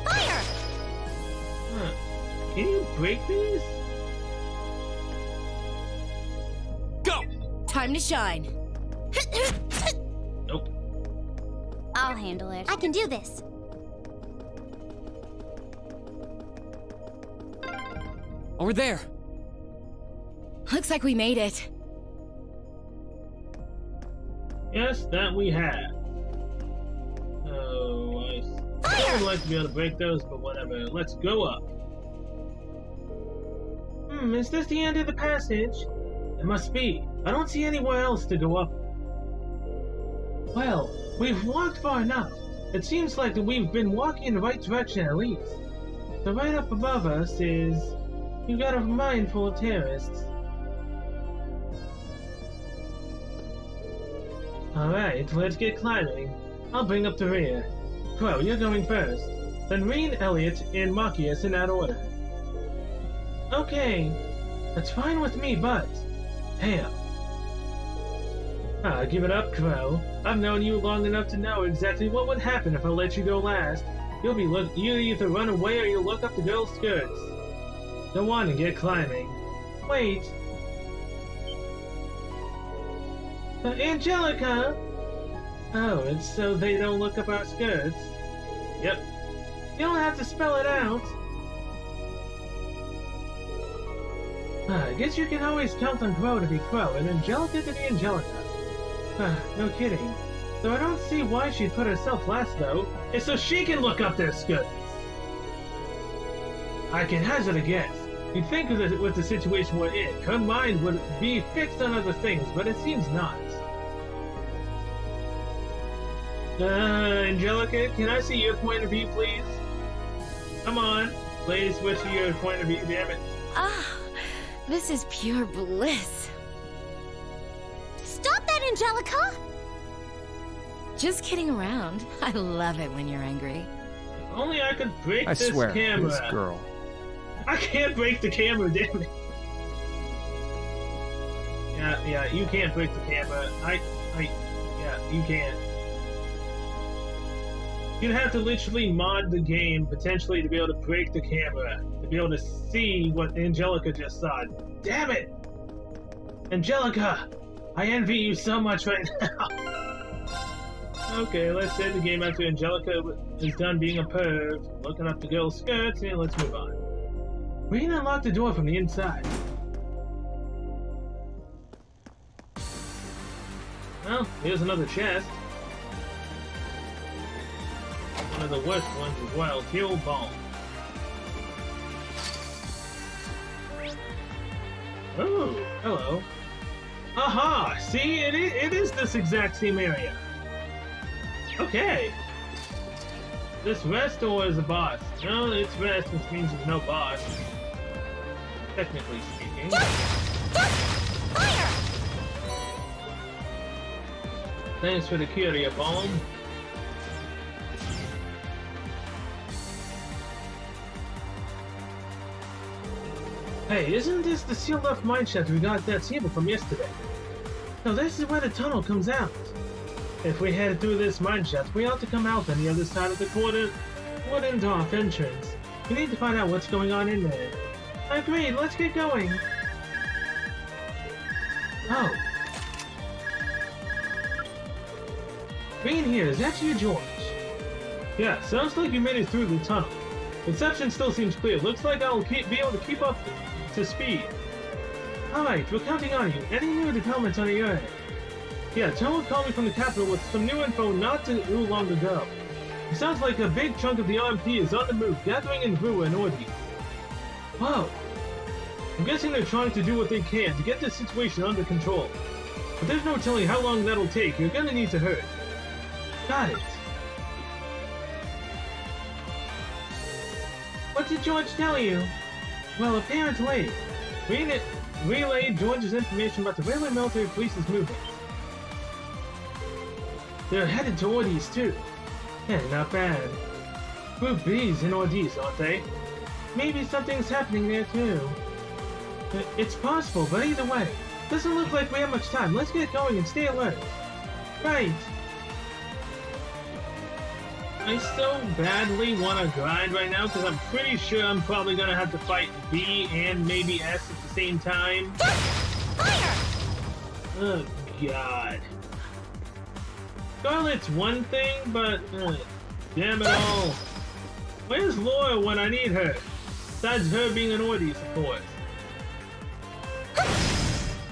Fire! Huh. Can you break these? Go! Time to shine. Nope. I'll handle it. I can do this. Over there! Looks like we made it. Yes, that we have. Oh, I still would like to be able to break those, but whatever. Let's go up. Is this the end of the passage? It must be. I don't see anywhere else to go up. Well, we've walked far enough. It seems like that we've been walking in the right direction at least. So right up above us is... You've got a mine full of terrorists. Alright, let's get climbing. I'll bring up the rear. Crow, you're going first. Then Reen, Elliot, and Marcus in that order. Okay, that's fine with me, but... Damn. Ah, give it up, Crow. I've known you long enough to know exactly what would happen if I let you go last. You'll either run away or you'll look up the girl's skirts. Go on and get climbing. Wait. Angelica! Oh, it's so they don't look up our skirts. Yep. You don't have to spell it out. I guess you can always count on Crow to be Crow and Angelica to be Angelica. No kidding. Though I don't see why she'd put herself last, though. It's so she can look up their skirts. I can hazard a guess. You'd think with the situation we're in, her mind would be fixed on other things, but it seems not. Angelica, can I see your point of view, please? Come on. Please switch to your point of view, damn it. Ah, this is pure bliss. Stop that, Angelica! Just kidding around. I love it when you're angry. If only I could break I this swear, camera. this girl. I can't break the camera, damn it. Yeah, you can't break the camera. Yeah, you can't. You'd have to literally mod the game, potentially, to be able to break the camera. To be able to see what Angelica just saw. Damn it! Angelica! I envy you so much right now. Okay, let's save the game after Angelica is done being a perv, looking up the girl's skirts, and let's move on. We can unlock the door from the inside. Well, here's another chest. One of the worst ones as well, fuel bomb. Oh, hello. Aha! See, it is this exact same area. Okay. This rest door is a boss. No, it's rest, which means there's no boss. Technically speaking. Fire! Thanks for the curia bomb. Hey, isn't this the sealed off mineshaft we got at that table from yesterday? Now this is where the tunnel comes out. If we head through this mineshaft, we ought to come out on the other side of the wooden off entrance. We need to find out what's going on in there. Agreed, let's get going. Oh. Green here, is that you, George? Yeah, sounds like you made it through the tunnel. Reception still seems clear. Looks like I'll be able to keep up to speed. Alright, we're counting on you. Any new developments on your end? Yeah, Tomo called me from the capital with some new info not too long ago. It sounds like a big chunk of the RMP is on the move, gathering in Rua and Ordi. Whoa. I'm guessing they're trying to do what they can to get this situation under control. But there's no telling how long that'll take. You're gonna need to hurry. Got it. What did George tell you? Well, apparently, relayed George's information about the railway military police's movement. They're headed to Ordi's too. Yeah, not bad. Group B's in Ordi's, aren't they? Maybe something's happening there too. It's possible, but either way, doesn't look like we have much time. Let's get going and stay alert. Right. I so badly want to grind right now because I'm pretty sure I'm probably going to have to fight B and maybe S at the same time. Fire! Oh, God. Scarlet's one thing, but damn it all. Where's Laura when I need her? Besides her being an Ordi's, of course.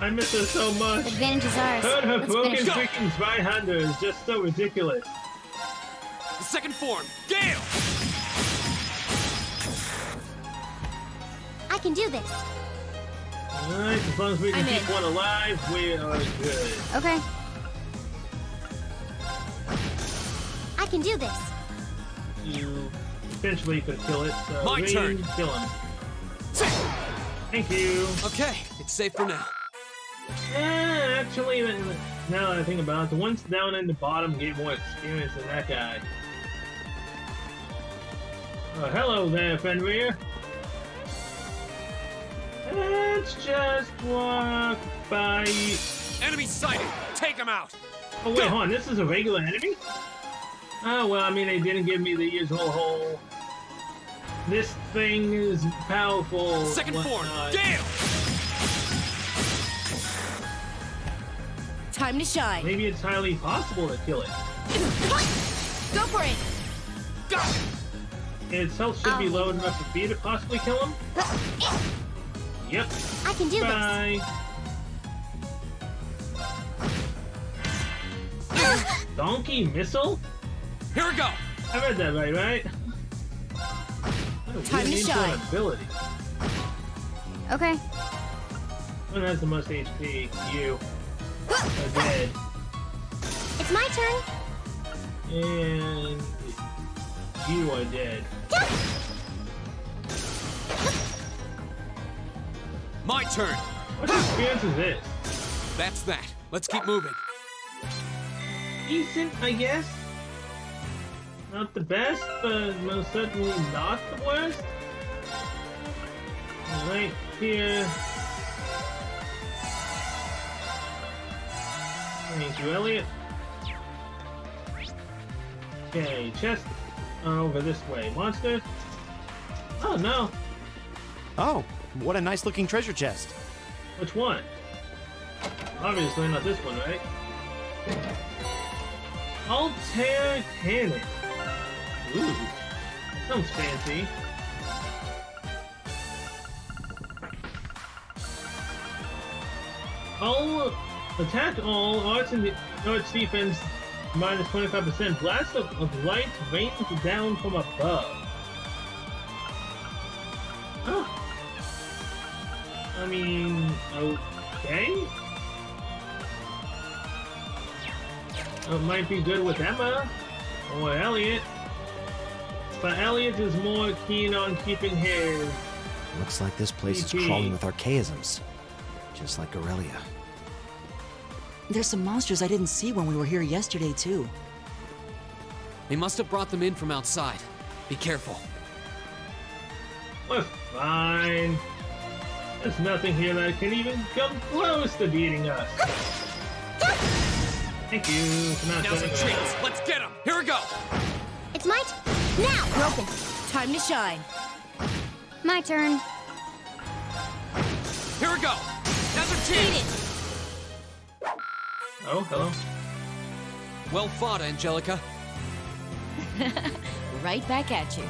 I miss her so much. Advantage is ours. Her Let's broken finish. freaking right-hander is just so ridiculous. The second form, Gale! I can do this. Alright, as long as we can I'm keep in. one alive, we are good. Okay. I can do this. You eventually could kill it, so My turn. Kill him. Thank you. Okay, it's safe for now. Actually, now that I think about it, the ones down in the bottom gave more experience than that guy. Oh, hello there, Fenrir. Let's just walk by. Enemy sighted! Take him out! Oh wait, hold on, this is a regular enemy? Oh well, I mean they didn't give me the usual whole... This thing is powerful... Second form, Gale! Time to shine. Maybe it's highly possible to kill it. Go for it! Go! Its health should be low enough for me to possibly kill him. Yep. I can do Bye. Donkey missile? Here we go! I read that right? Time to shine. Ability. Okay. One has the most HP. You. Are dead. It's my turn. And you are dead. My turn! What experience is this? That's that. Let's keep moving. Decent, I guess. Not the best, but most certainly not the worst. Right here. Thank you, Elliot. Okay, chest over this way. Monster? Oh, no. Oh, what a nice looking treasure chest. Which one? Obviously not this one, right? Altair Cannon. Ooh, sounds fancy. All attack all arts and arts defense minus 25%. Blast of light rains down from above. Oh. I mean, okay. It might be good with Emma or Elliot, but Elliot is more keen on keeping his. Looks like this place is PP. crawling with archaisms, just like Aurelia. There's some monsters I didn't see when we were here yesterday, too. They must have brought them in from outside. Be careful. We're fine. There's nothing here that can even come close to beating us. Thank you for not Now's a turning treat. around. Let's get him. Here we go. It's my now. Broken. Time to shine. My turn. Here we go. Now's our chance. Oh, hello. Well fought, Angelica. Right back at you.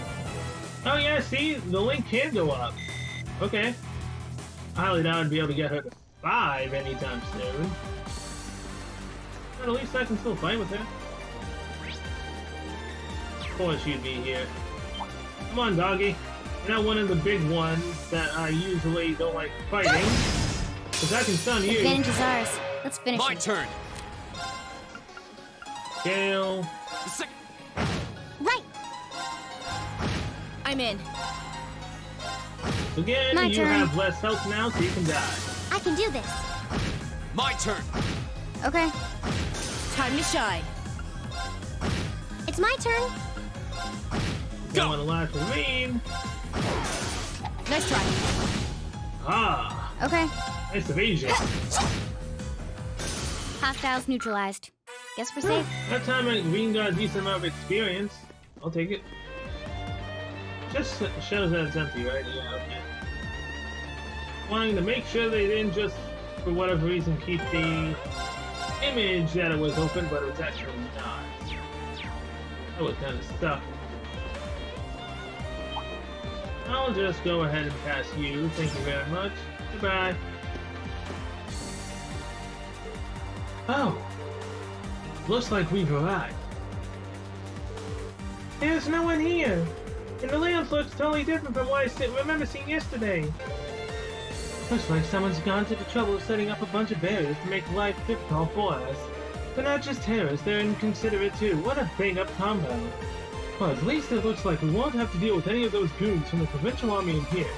Oh yeah, see, the link can go up. Okay. I highly doubt I'd be able to get her to 5 anytime soon. But at least I can still fight with her. Of course you'd be here. Come on, doggy. You're not one of the big ones that I usually don't like fighting. Because I can stun you. Advantage is ours. Let's finish My it. turn. Gale. Right. I'm in. Again, My you turn. have less health now, so you can die. I can do this. My turn. Okay. Time to shine. It's my turn. Don't want to laugh for me. Nice try. Ah, Okay. nice evasion. Hostiles neutralized. Guess we're safe. That time I Green got a decent amount of experience. I'll take it. Just shows that it's empty, right? Yeah, okay. Wanting to make sure they didn't just, for whatever reason, keep the image that it was open, but it was actually not. That was kind of stuck. I'll just go ahead and pass you. Thank you very much. Goodbye. Oh. Looks like we've arrived. There's no one here. And the layout looks totally different from what I remember seeing yesterday. Looks like someone's gone to the trouble of setting up a bunch of barriers to make life difficult for us. They're not just terrorists, they're inconsiderate too. What a bang-up combo. Well, at least it looks like we won't have to deal with any of those goons from the provincial army in here.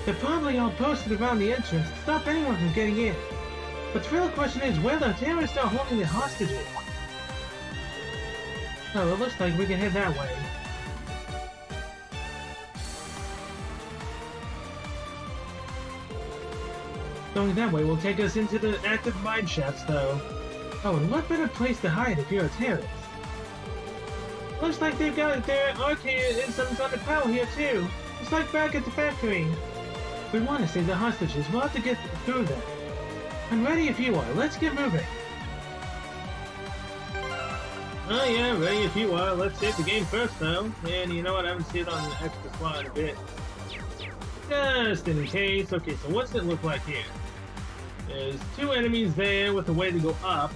They're probably all posted around the entrance to stop anyone from getting in. But the real question is where the terrorists are holding the hostages. Oh, it looks like we can head that way. Going that way will take us into the active mine shafts, though. Oh, and what better place to hide if you're a terrorist? Looks like they've got their arcade and some sonic power here, too. It's like back at the factory. If we want to save the hostages, we'll have to get through them. I'm ready if you are. Let's get moving. Oh yeah, ready if you are. Let's save the game first, though. And you know what? I haven't seen it on the extra slot in a bit. Just in case. Okay, so what's it look like here? There's 2 enemies there with a way to go up.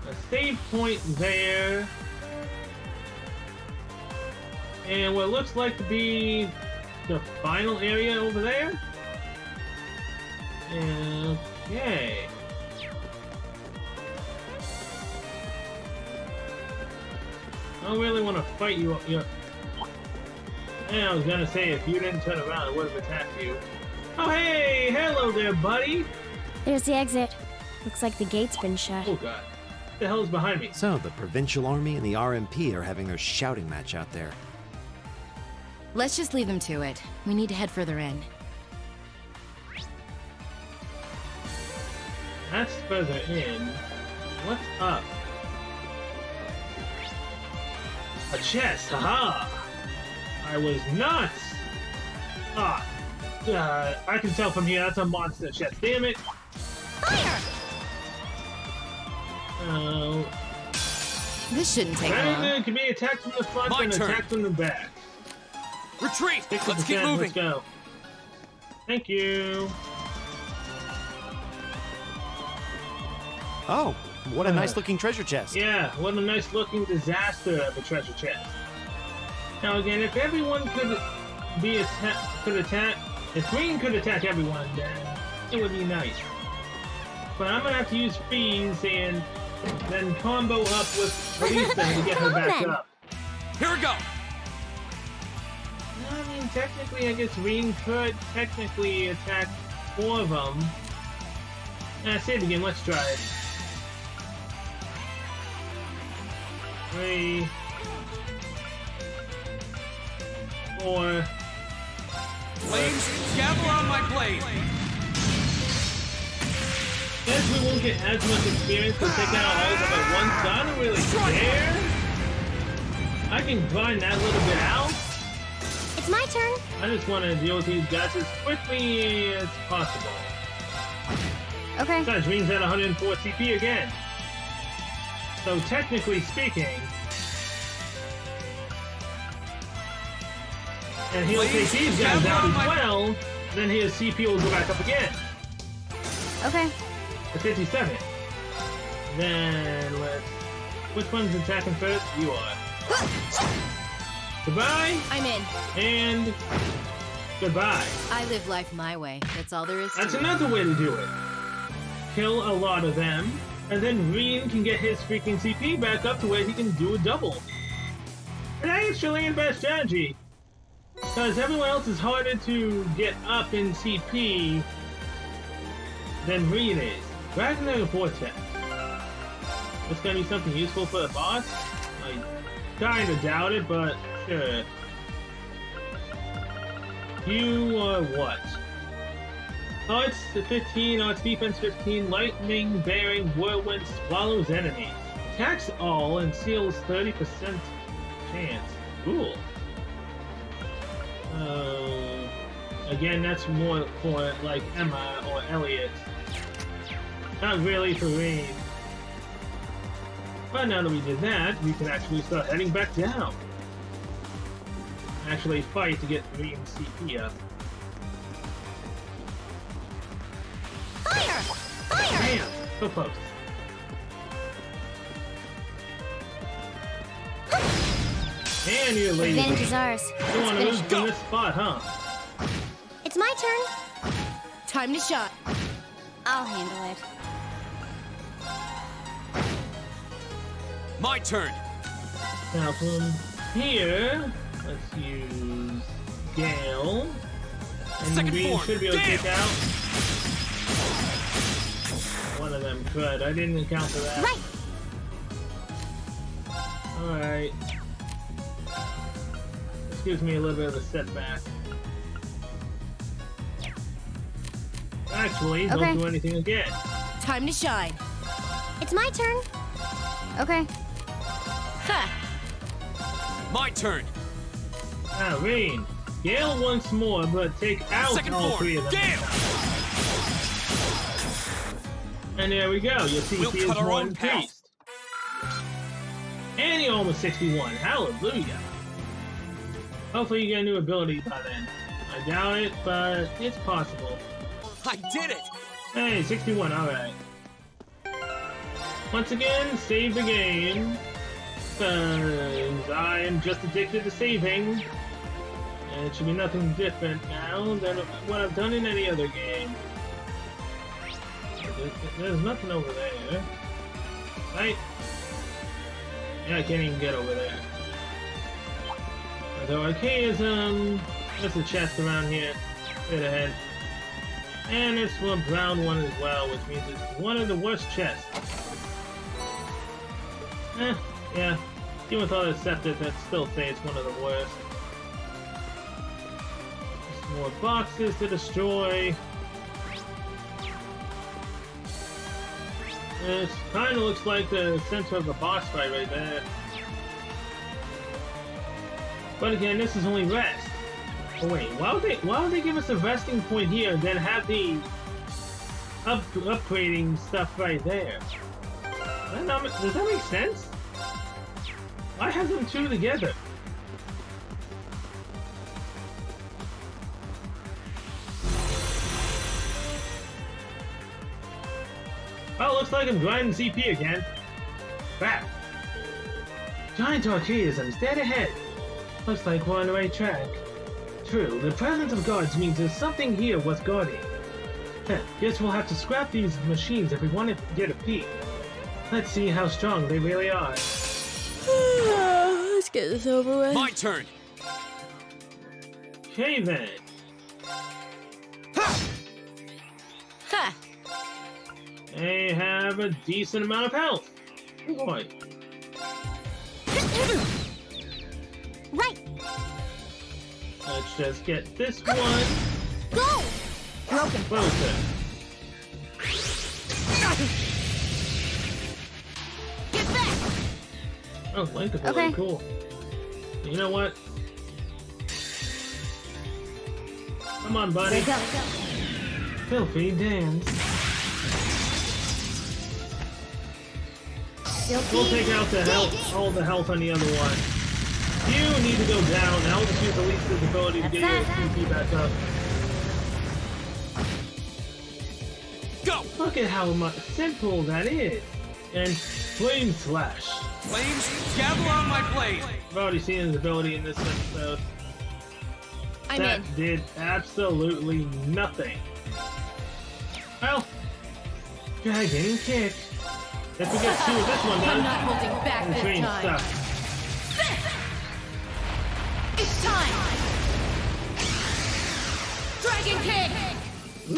A save point there. And what looks like to be the final area over there. Okay. I don't really want to fight you. Yeah, I was gonna say, if you didn't turn around, I would have attacked you. Oh, hey! Hello there, buddy! There's the exit. Looks like the gate's been shut. Oh, God. What the hell is behind me? So, the Provincial Army and the RMP are having their shouting match out there. Let's just leave them to it. We need to head further in. That's further in. What's up? A chest, haha! I was nuts! I can tell from here that's a monster chest, damn it! Fire! Oh. This shouldn't take long. It can be attacked from the front and attacked from the back. Retreat! 60%, Let's keep moving! Let's go. Thank you. Oh, what a nice looking treasure chest. Yeah, what a nice looking disaster of a treasure chest. Now again, if everyone could attack, if Green could attack everyone, then it would be nice. But I'm gonna have to use Freeze and then combo up with Lisa to get her back up. Here we go! I mean, technically, I guess Green could technically attack 4 of them. Save again, let's try it. 3, 4. Flames, gather on my blade! Guess we won't get as much experience to take out all of them at once, so I don't really care. I can grind that little bit out. It's my turn. I just want to deal with these guys as quickly as possible. Okay. Besides, Green's at 104 CP again. So technically speaking, and he'll take these guys out as well, then his CP will go back up again. Okay. To 57. Then let's... Which one's attacking first? You are. Goodbye. I'm in. And... goodbye. I live life my way. That's all there is to it. That's another way to do it. Kill a lot of them, and then Green can get his freaking CP back up to where he can do a double. And actually a best strategy. Because everyone else is harder to get up in CP than Green is. Dragon Vortex. It's gonna be something useful for the boss? I kinda doubt it, but sure. You are what? Oh, it's 15, oh, it's defense 15, lightning bearing whirlwind swallows enemies. Attacks all and seals 30% chance. Cool. Again, that's more for like Emma or Elliot. Not really for Reed. But now that we did that, we can actually start heading back down. Actually fight to get Reed's CP up. Fire! Fire! Damn! So close. And you're lazy. Advantage is ours. You want to move from this spot, huh? It's my turn. Time to shot. I'll handle it. My turn! Now from here, let's use Gale. And Second Green form. should be able to Damn. take out one of them. Could. I didn't account for that. Right. Alright. This gives me a little bit of a setback. Actually, don't do anything again. Time to shine. It's my turn. Okay. Ha! My turn. Rain. Gale once more, but take out Second all form. three of them. Gale! And there we go. Your CP We'll is cut our one own path. increased. And you're almost 61. Hallelujah. Hopefully you get a new ability by then. I doubt it, but it's possible. I did it! Hey, 61, alright. Once again, save the game. Because I am just addicted to saving. And it should be nothing different now than what I've done in any other game. There's nothing over there. Right? Yeah, I can't even get over there. The archaism. There's a chest around here. Straight ahead. And it's a brown one as well, which means it's one of the worst chests. Yeah. Even with all the septic, I'd still say it's one of the worst. Just more boxes to destroy. It kind of looks like the center of the boss fight right there. But again, this is only rest. Oh wait, why would they give us a resting point here and then have the upgrading stuff right there? Does that make sense? Why have them two together? Oh, looks like I'm grinding CP again. Crap. Giant archaisms dead ahead. Looks like we're on the right track. True, the presence of guards means there's something here worth guarding. Guess we'll have to scrap these machines if we want to get a peek. Let's see how strong they really are. Let's get this over with. My turn. Okay then. Ha! They have a decent amount of health. Boy. Right. Let's just get this one. Go! Broken. Closer. Get back! Oh, Link ability, Okay. cool. You know what? Come on, buddy. Go. Filthy dance. We'll take out the health, all the health on the other one. You need to go down. I'll just use the least ability to get your CP back up. Go! Look at how much simple that is. And Flame Slash. Flames, gather on my blade. I've already seen his ability in this episode. I'm in. Did absolutely nothing. Well, Dragon Kick. If we get two of this one, I'm not holding back and this train time. stuff. It's time! Dragon Kick!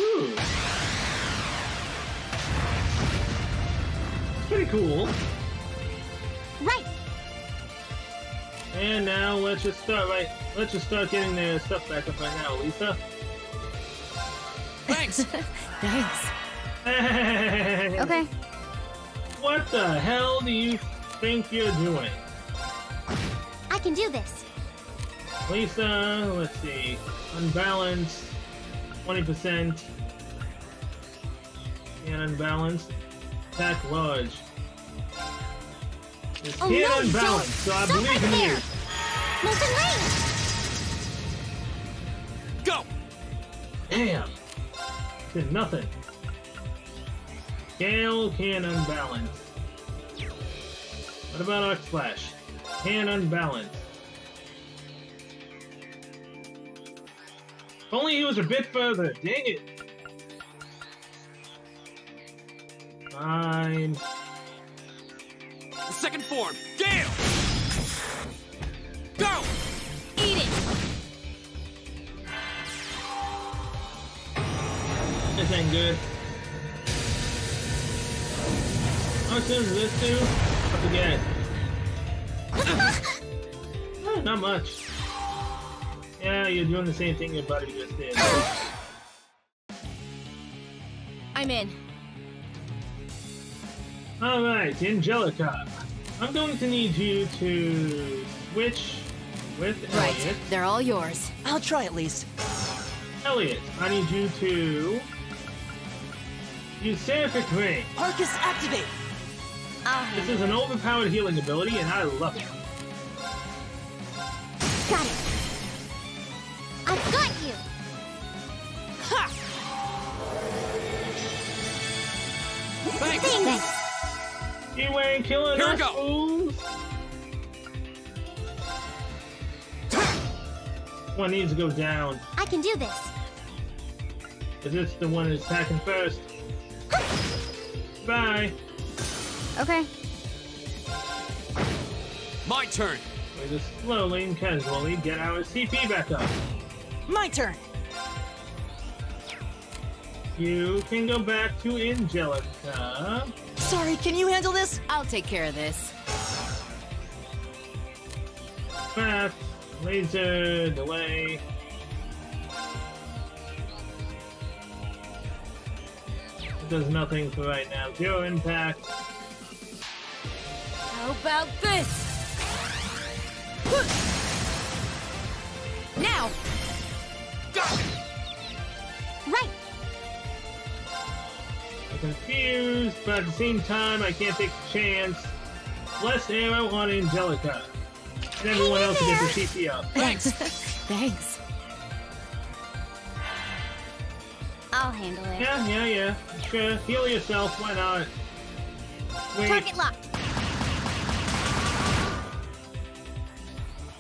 Ooh. It's pretty cool. Right. And now let's just start getting their stuff back up right now, Lisa. Thanks. Thanks. Hey! Okay. What the hell do you think you're doing? I can do this. Lisa, let's see. Unbalanced, 20%. And unbalanced. Attack large. It's Oh, hit no, unbalanced, don't. so I Stop believe right in there. you. Molten Rain! Go! Damn. Did nothing. Gale can unbalance. What about Arc Slash? Can unbalance. If only he was a bit further. Dang it. Fine. The second form, Gale! Go! Eat it! This ain't good. How soon does this do? I forget. Not much. Yeah, you're doing the same thing your buddy just did. I'm in. Alright, Angelica. I'm going to need you to switch with Right, Elliot. they're all yours. I'll try at least. Elliot, I need you to use Seraphic Ring. Arcus, activate! This is an overpowered healing ability, and I love it. Got it. I've got you. Ha! Thanks. You ain't killing Here we us, go. fools. One needs to go down. I can do this. Is this the one that's attacking first? Bye. Okay. My turn. We just slowly and casually get our CP back up. My turn! You can go back to Angelica. Sorry, can you handle this? I'll take care of this. Fast, laser, delay. It does nothing for right now. Zero impact. How about this? Now! Right. I'm confused, but at the same time, I can't take the chance. Less arrow on Angelica. And everyone else will get their CP up. Thanks. Thanks. I'll handle it. Yeah. Sure, heal yourself, why not? Wait, Target locked.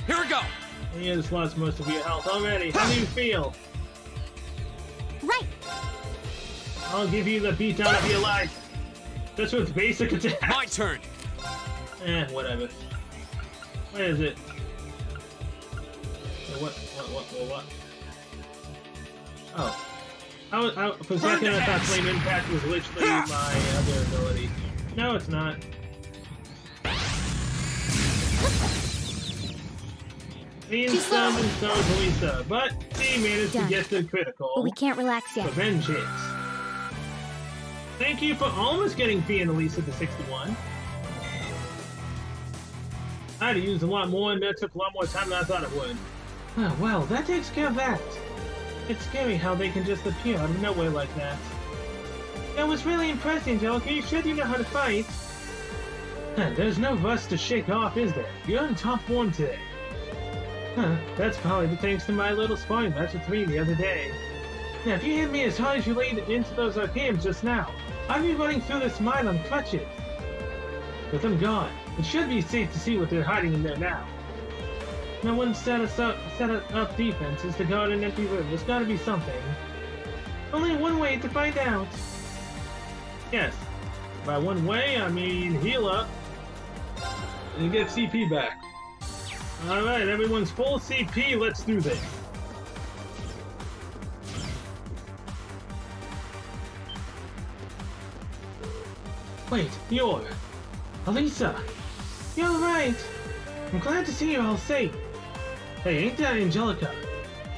Here we go. you just lost most of your health already. How do you feel? Right. I'll give you the beatdown of your life. This was basic attack. My turn. Whatever. What is it? What? Oh. For a second I thought Flame Impact was literally my other ability. No, it's not. Lisa and so is Lisa, but she managed to get the critical. But we can't relax yet. For vengeance. Thank you for almost getting Fee and Elisa to 61. I had to use a lot more, and that took a lot more time than I thought it would. Oh, well, that takes care of that. It's scary how they can just appear out of nowhere like that. That was really impressive, Angelica. You sure you know how to fight? There's no rust to shake off, is there? You're in top form today. That's probably thanks to my little sparring match with 3 the other day. Now, if you hit me as hard as you laid into those arcades just now, I'd be running through this mine on crutches. With them gone, it should be safe to see what they're hiding in there now. Now, one set up defense is to guard an empty room. There's gotta be something. Only one way to find out. Yes, by one way, I mean heal up and get CP back. Alright, everyone's full CP, let's do this. Wait, you're... Elisa! You're right! I'm glad to see you all safe. Hey, ain't that Angelica?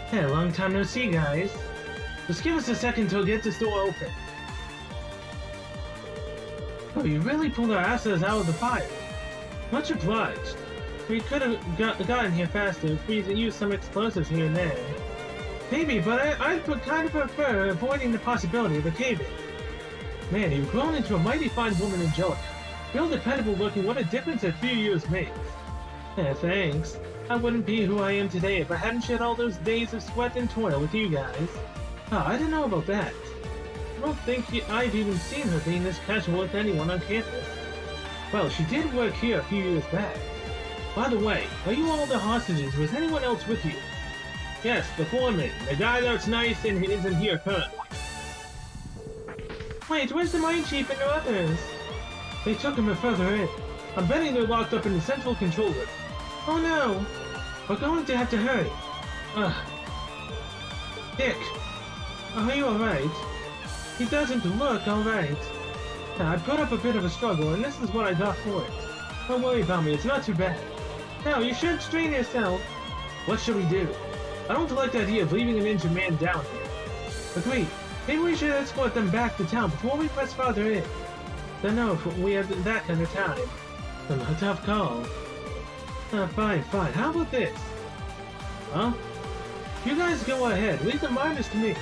Hey, long time no see, guys. Just give us a second to get this door open. Oh, you really pulled our asses out of the fire. Much obliged. We could have gotten here faster if we used some explosives here and there. Maybe, but I'd kind of prefer avoiding the possibility of a cave-in. Man, you've grown into a mighty fine woman, Angelica. Real dependable looking, what a difference a few years makes. Yeah, thanks. I wouldn't be who I am today if I hadn't shed all those days of sweat and toil with you guys. Oh, I didn't know about that. I don't think I've even seen her being this casual with anyone on campus. Well, she did work here a few years back. By the way, are you all the hostages? Was anyone else with you? Yes, the foreman. The guy that's nice and isn't here currently. Wait, where's the mine chief and the others? They took him further in. I'm betting they're locked up in the central control room. Oh no! We're going to have to hurry. Dick! Are you alright? He doesn't look alright. I put up a bit of a struggle, and this is what I got for it. Don't worry about me, it's not too bad. Now, you should strain yourself. What should we do? I don't like the idea of leaving an injured man down here. Agreed. Maybe we should escort them back to town before we press farther in. Don't know if we have that kind of time. A tough call. Fine. How about this? Huh? You guys go ahead. Leave the miners to me.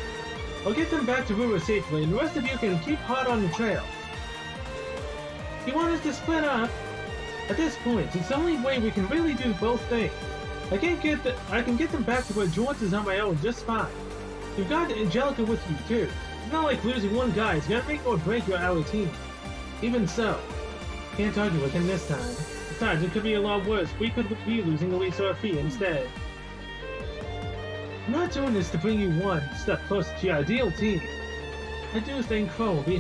I'll get them back to River safely, and the rest of you can keep hard on the trail. You want us to split up? At this point, it's the only way we can really do both things. I can get them back to where George is on my own just fine. You've got Angelica with you too. It's not like losing one guy is gonna make or break our team. Even so, can't argue with him this time. Besides, it could be a lot worse. We could be losing Elisa or Fee instead. I'm not doing this to bring you one step closer to your ideal team. I do think Crow will be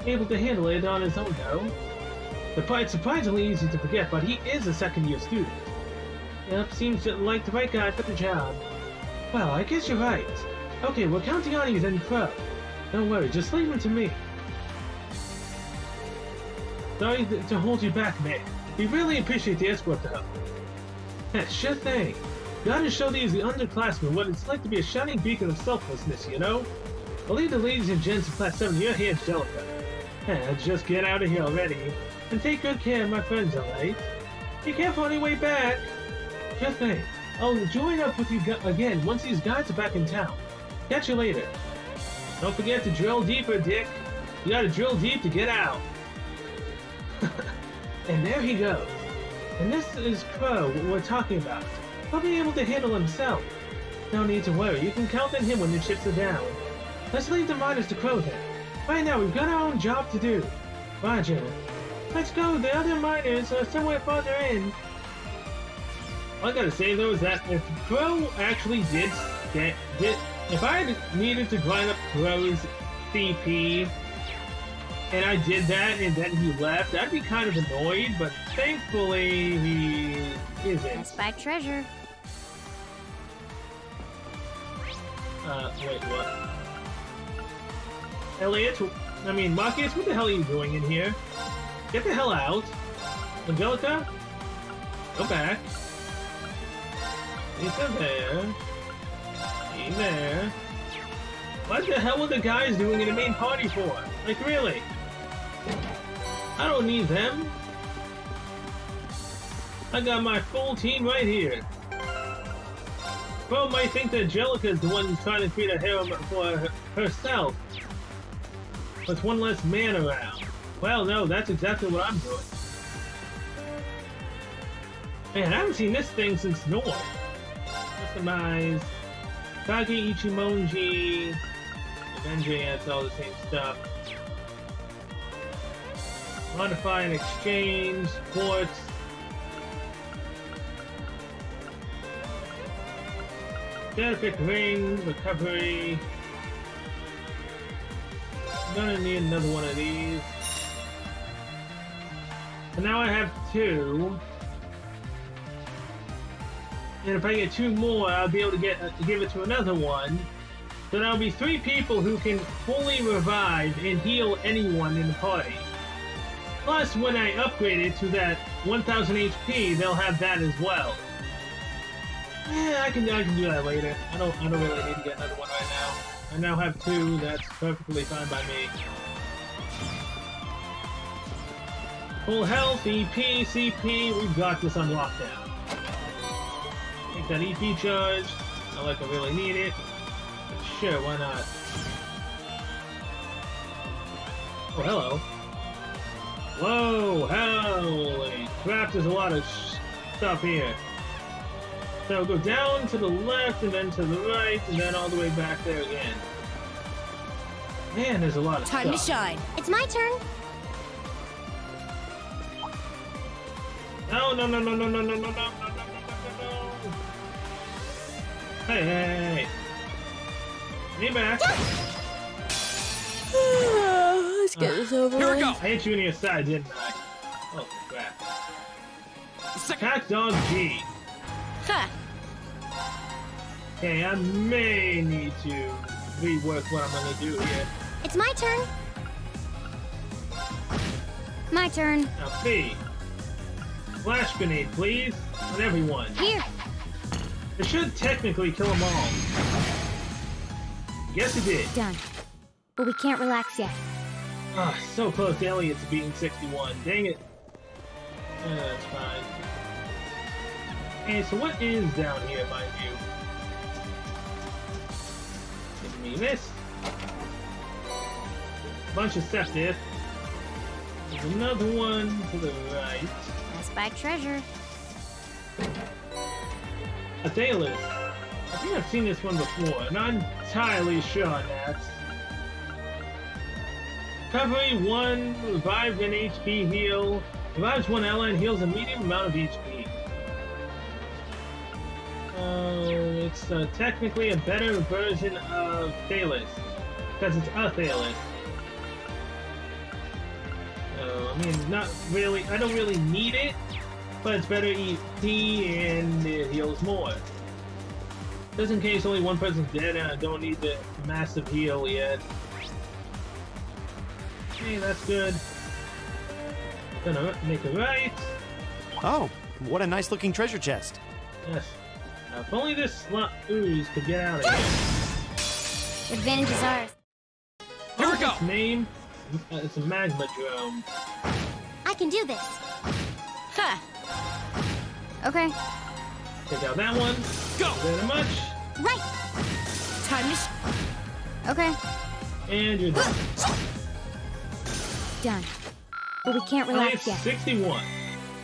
able to handle it on his own though. It's surprisingly easy to forget, but he is a second-year student. Yep, seems like the right guy for the job. Well, I guess you're right. Okay, we're counting on you then, Crow. Don't worry, just leave him to me. Sorry to hold you back, man. We really appreciate the escort though. Yeah, sure thing. Gotta show these underclassmen what it's like to be a shining beacon of selflessness, you know? I'll leave the ladies and gents in Class 7 your hands, Angelica. Just get out of here already. And take good care of my friends, alright? Be careful on your way back. Sure thing. I'll join up with you again once these guys are back in town. Catch you later. Don't forget to drill deeper, Dick. You gotta drill deep to get out. And there he goes. And this is Crow we're talking about. He'll be able to handle himself. No need to worry, you can count on him when the chips are down. Let's leave the miners to Crow then. Right now, we've got our own job to do. Roger. Let's go, the other miners are somewhere farther in. All I gotta say though is that if Crow actually did if I needed to grind up Crow's CP, and I did that and then he left, I'd be kind of annoyed, but thankfully he isn't. Let's buy treasure. Wait, what? Marcus, what the hell are you doing in here? Get the hell out. Angelica? Go back. Lisa there. In there. What the hell were the guys doing in the main party for? Like, really? I don't need them. I got my full team right here. Bro might think that Angelica is the one who's trying to create a harem for herself. With one less man around. Well, no, that's exactly what I'm doing. Man, I haven't seen this thing since North. Customize. Kage Ichimonji. Avenger, it's all the same stuff. Modify and exchange. Sports. Terrific ring. Recovery. I'm gonna need another one of these. And now I have 2. And if I get 2 more, I'll be able to give it to another one. So that'll be 3 people who can fully revive and heal anyone in the party. Plus, when I upgrade it to that 1000 HP, they'll have that as well. I can do that later. I don't really need to get another one right now. I now have 2, that's perfectly fine by me. Full health, EP, CP, we've got this on lockdown. Take that EP charge, not like I really need it, but sure, why not? Oh, hello. Whoa, holy crap, there's a lot of stuff here. So go down to the left, and then to the right, and then all the way back there again. Man, there's a lot of stuff. Time to shine. It's my turn. No. Hey. Me back. Let's get this over with. Here we go. I hit you in your side, didn't I? Oh, crap. Attack Dog G. Ha! Okay, I may need to rework what I'm gonna do here. It's my turn. My turn. Now, P. Flash grenade, please. On everyone. Here. It should technically kill them all. Yes, it did. Done. but we can't relax yet. Ah, so close to Elliot to being 61. Dang it. That's fine. Hey, so what is down here, mind you? Give me this. Bunch of stuff there. There's another one to the right. I spy treasure. A Thalys. I think I've seen this one before. Not entirely sure on that. Recovery 1, revive an HP heal. Revives 1 ally and heals a medium amount of HP. It's technically a better version of Thalys. Because it's a Thalys. I mean, not really, I don't really need it, but it's better EP and it heals more. Just in case only one person's dead and I don't need the massive heal yet. Okay, that's good. Gonna make it right. Oh, what a nice looking treasure chest. Yes. Now, if only this slot ooze could get out of here. The advantage is ours. Here we go! Name? It's a magma drone. I can do this. Ha! Okay. Take out that one. Go! Very much. Right! Time to Okay. And you're done. Done. But we can't relax yet. 61.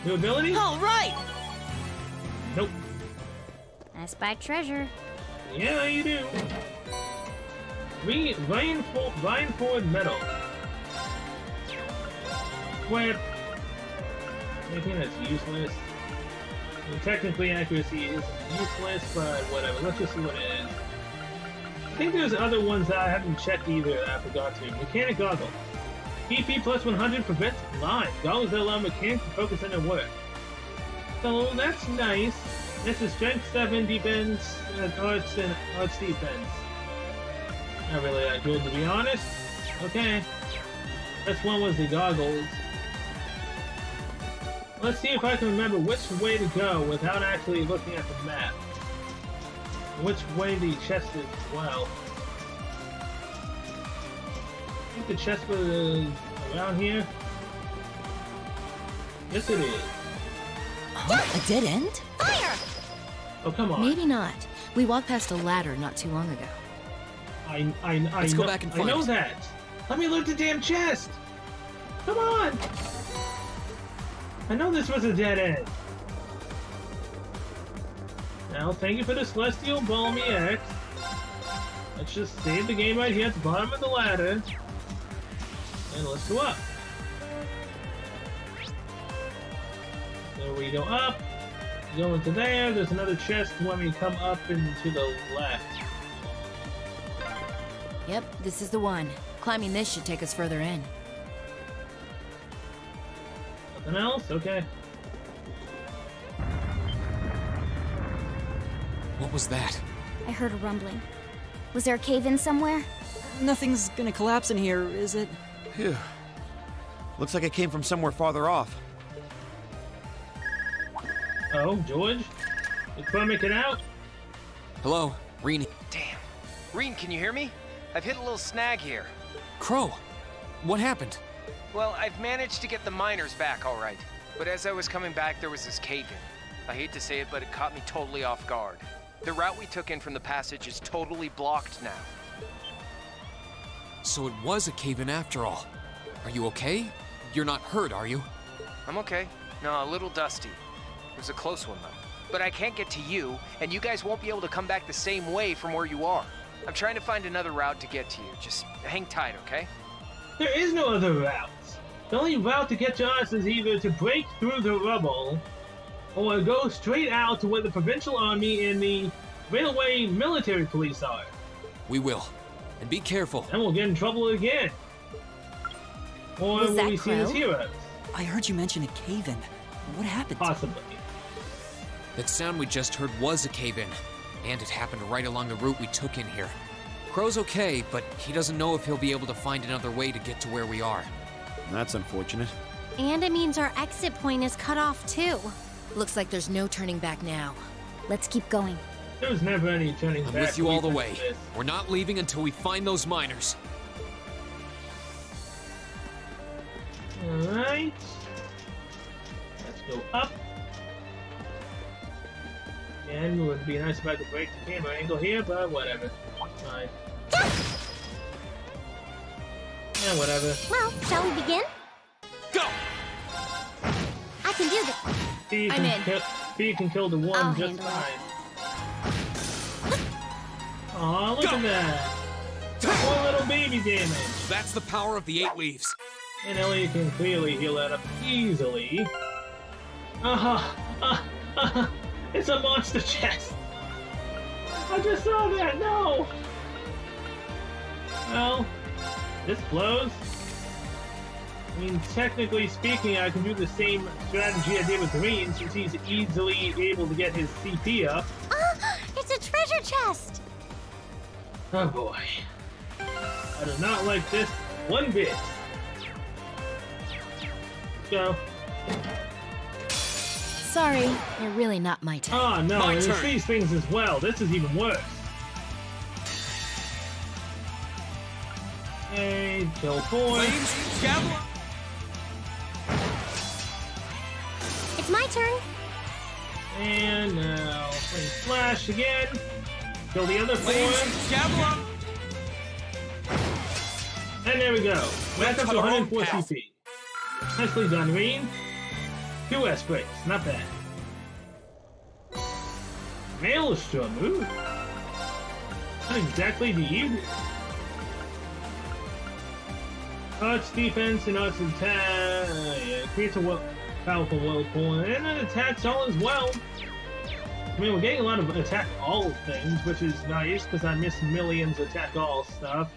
New ability? Alright! Nope. I spy treasure. Yeah, you do. Reinforced metal. Equip. Anything that's useless. I mean, technically, accuracy is useless, but whatever. Let's just see what it is. I think there's other ones that I haven't checked either that I forgot to. Mechanic goggles. PP plus 100 prevents blind. Goggles that allow mechanics to focus on their work. So that's nice. This is strength 7 defense and arts defense. Not really that good to be honest. Okay. This one was the goggles. Let's see if I can remember which way to go without actually looking at the map. Which way the chest is as well. I think the chest was around here. Yes, it is. Oh, a dead end? Fire! Oh, come on. Maybe not. We walked past a ladder not too long ago. Let's go back and find I know it. that. Let me loot the damn chest. Come on. I know this was a dead end. Now, thank you for the Celestial Balmy X. Let's just save the game right here at the bottom of the ladder. And let's go up. So we go up, go into there. There's another chest when we come up and to the left. Yep, this is the one. Climbing this should take us further in. Nothing else? Okay. What was that? I heard a rumbling. Was there a cave-in somewhere? Nothing's gonna collapse in here, is it? Phew. Looks like it came from somewhere farther off. Oh, George? Did Crow make it out? Hello, Reen. Damn. Reen, can you hear me? I've hit a little snag here. Crow, what happened? Well, I've managed to get the miners back all right. But as I was coming back, there was this cave-in. I hate to say it, but it caught me totally off guard. The route we took in from the passage is totally blocked now. So it was a cave-in after all. Are you okay? You're not hurt, are you? I'm okay. No, a little dusty. It was a close one, though. But I can't get to you, and you guys won't be able to come back the same way from where you are. I'm trying to find another route to get to you. Just hang tight, okay? There is no other route. The only route to get to us is either to break through the rubble, or go straight out to where the provincial army and the railway military police are. We will. And be careful. Then we'll get in trouble again. Or Was will that we see as Crow? heroes? I heard you mention a cave-in. What happened? Possibly. That sound we just heard was a cave-in. And it happened right along the route we took in here. Crow's okay, but he doesn't know if he'll be able to find another way to get to where we are. That's unfortunate. And it means our exit point is cut off too. Looks like there's no turning back now. Let's keep going. There was never any turning I'm back. with you all the reason way. for this. We're not leaving until we find those miners. Alright. Let's go up. And it would be nice if I could break the camera angle here, but whatever. It's fine. Yeah, whatever. Well, shall we begin? Go! I can do this. I'm in. Fee can kill the one I'll just handle fine. Aw, look at that! One little baby damage! That's the power of the 8 leaves. And Elliot can clearly heal that up easily. It's a monster chest! I just saw that, no! Well, this blows. I mean, technically speaking, I can do the same strategy I did with Green, since he's easily able to get his CP up. It's a treasure chest! Oh boy. I do not like this one bit. Let's go. Sorry, you're really not my type. Oh no, and it's these things as well. This is even worse. Hey, kill boy. It's my turn. And now, flash again. Kill the other four. And there we go. Back up to 104 CP. Nicely done, Green. 2 S breaks, not bad. Maelstrom, ooh. Not exactly the evil. Arts defense and arts attack. Yeah, creates a powerful whirlpool and an attacks all as well. I mean, we're getting a lot of attack all things, which is nice because I miss Millions attack all stuff.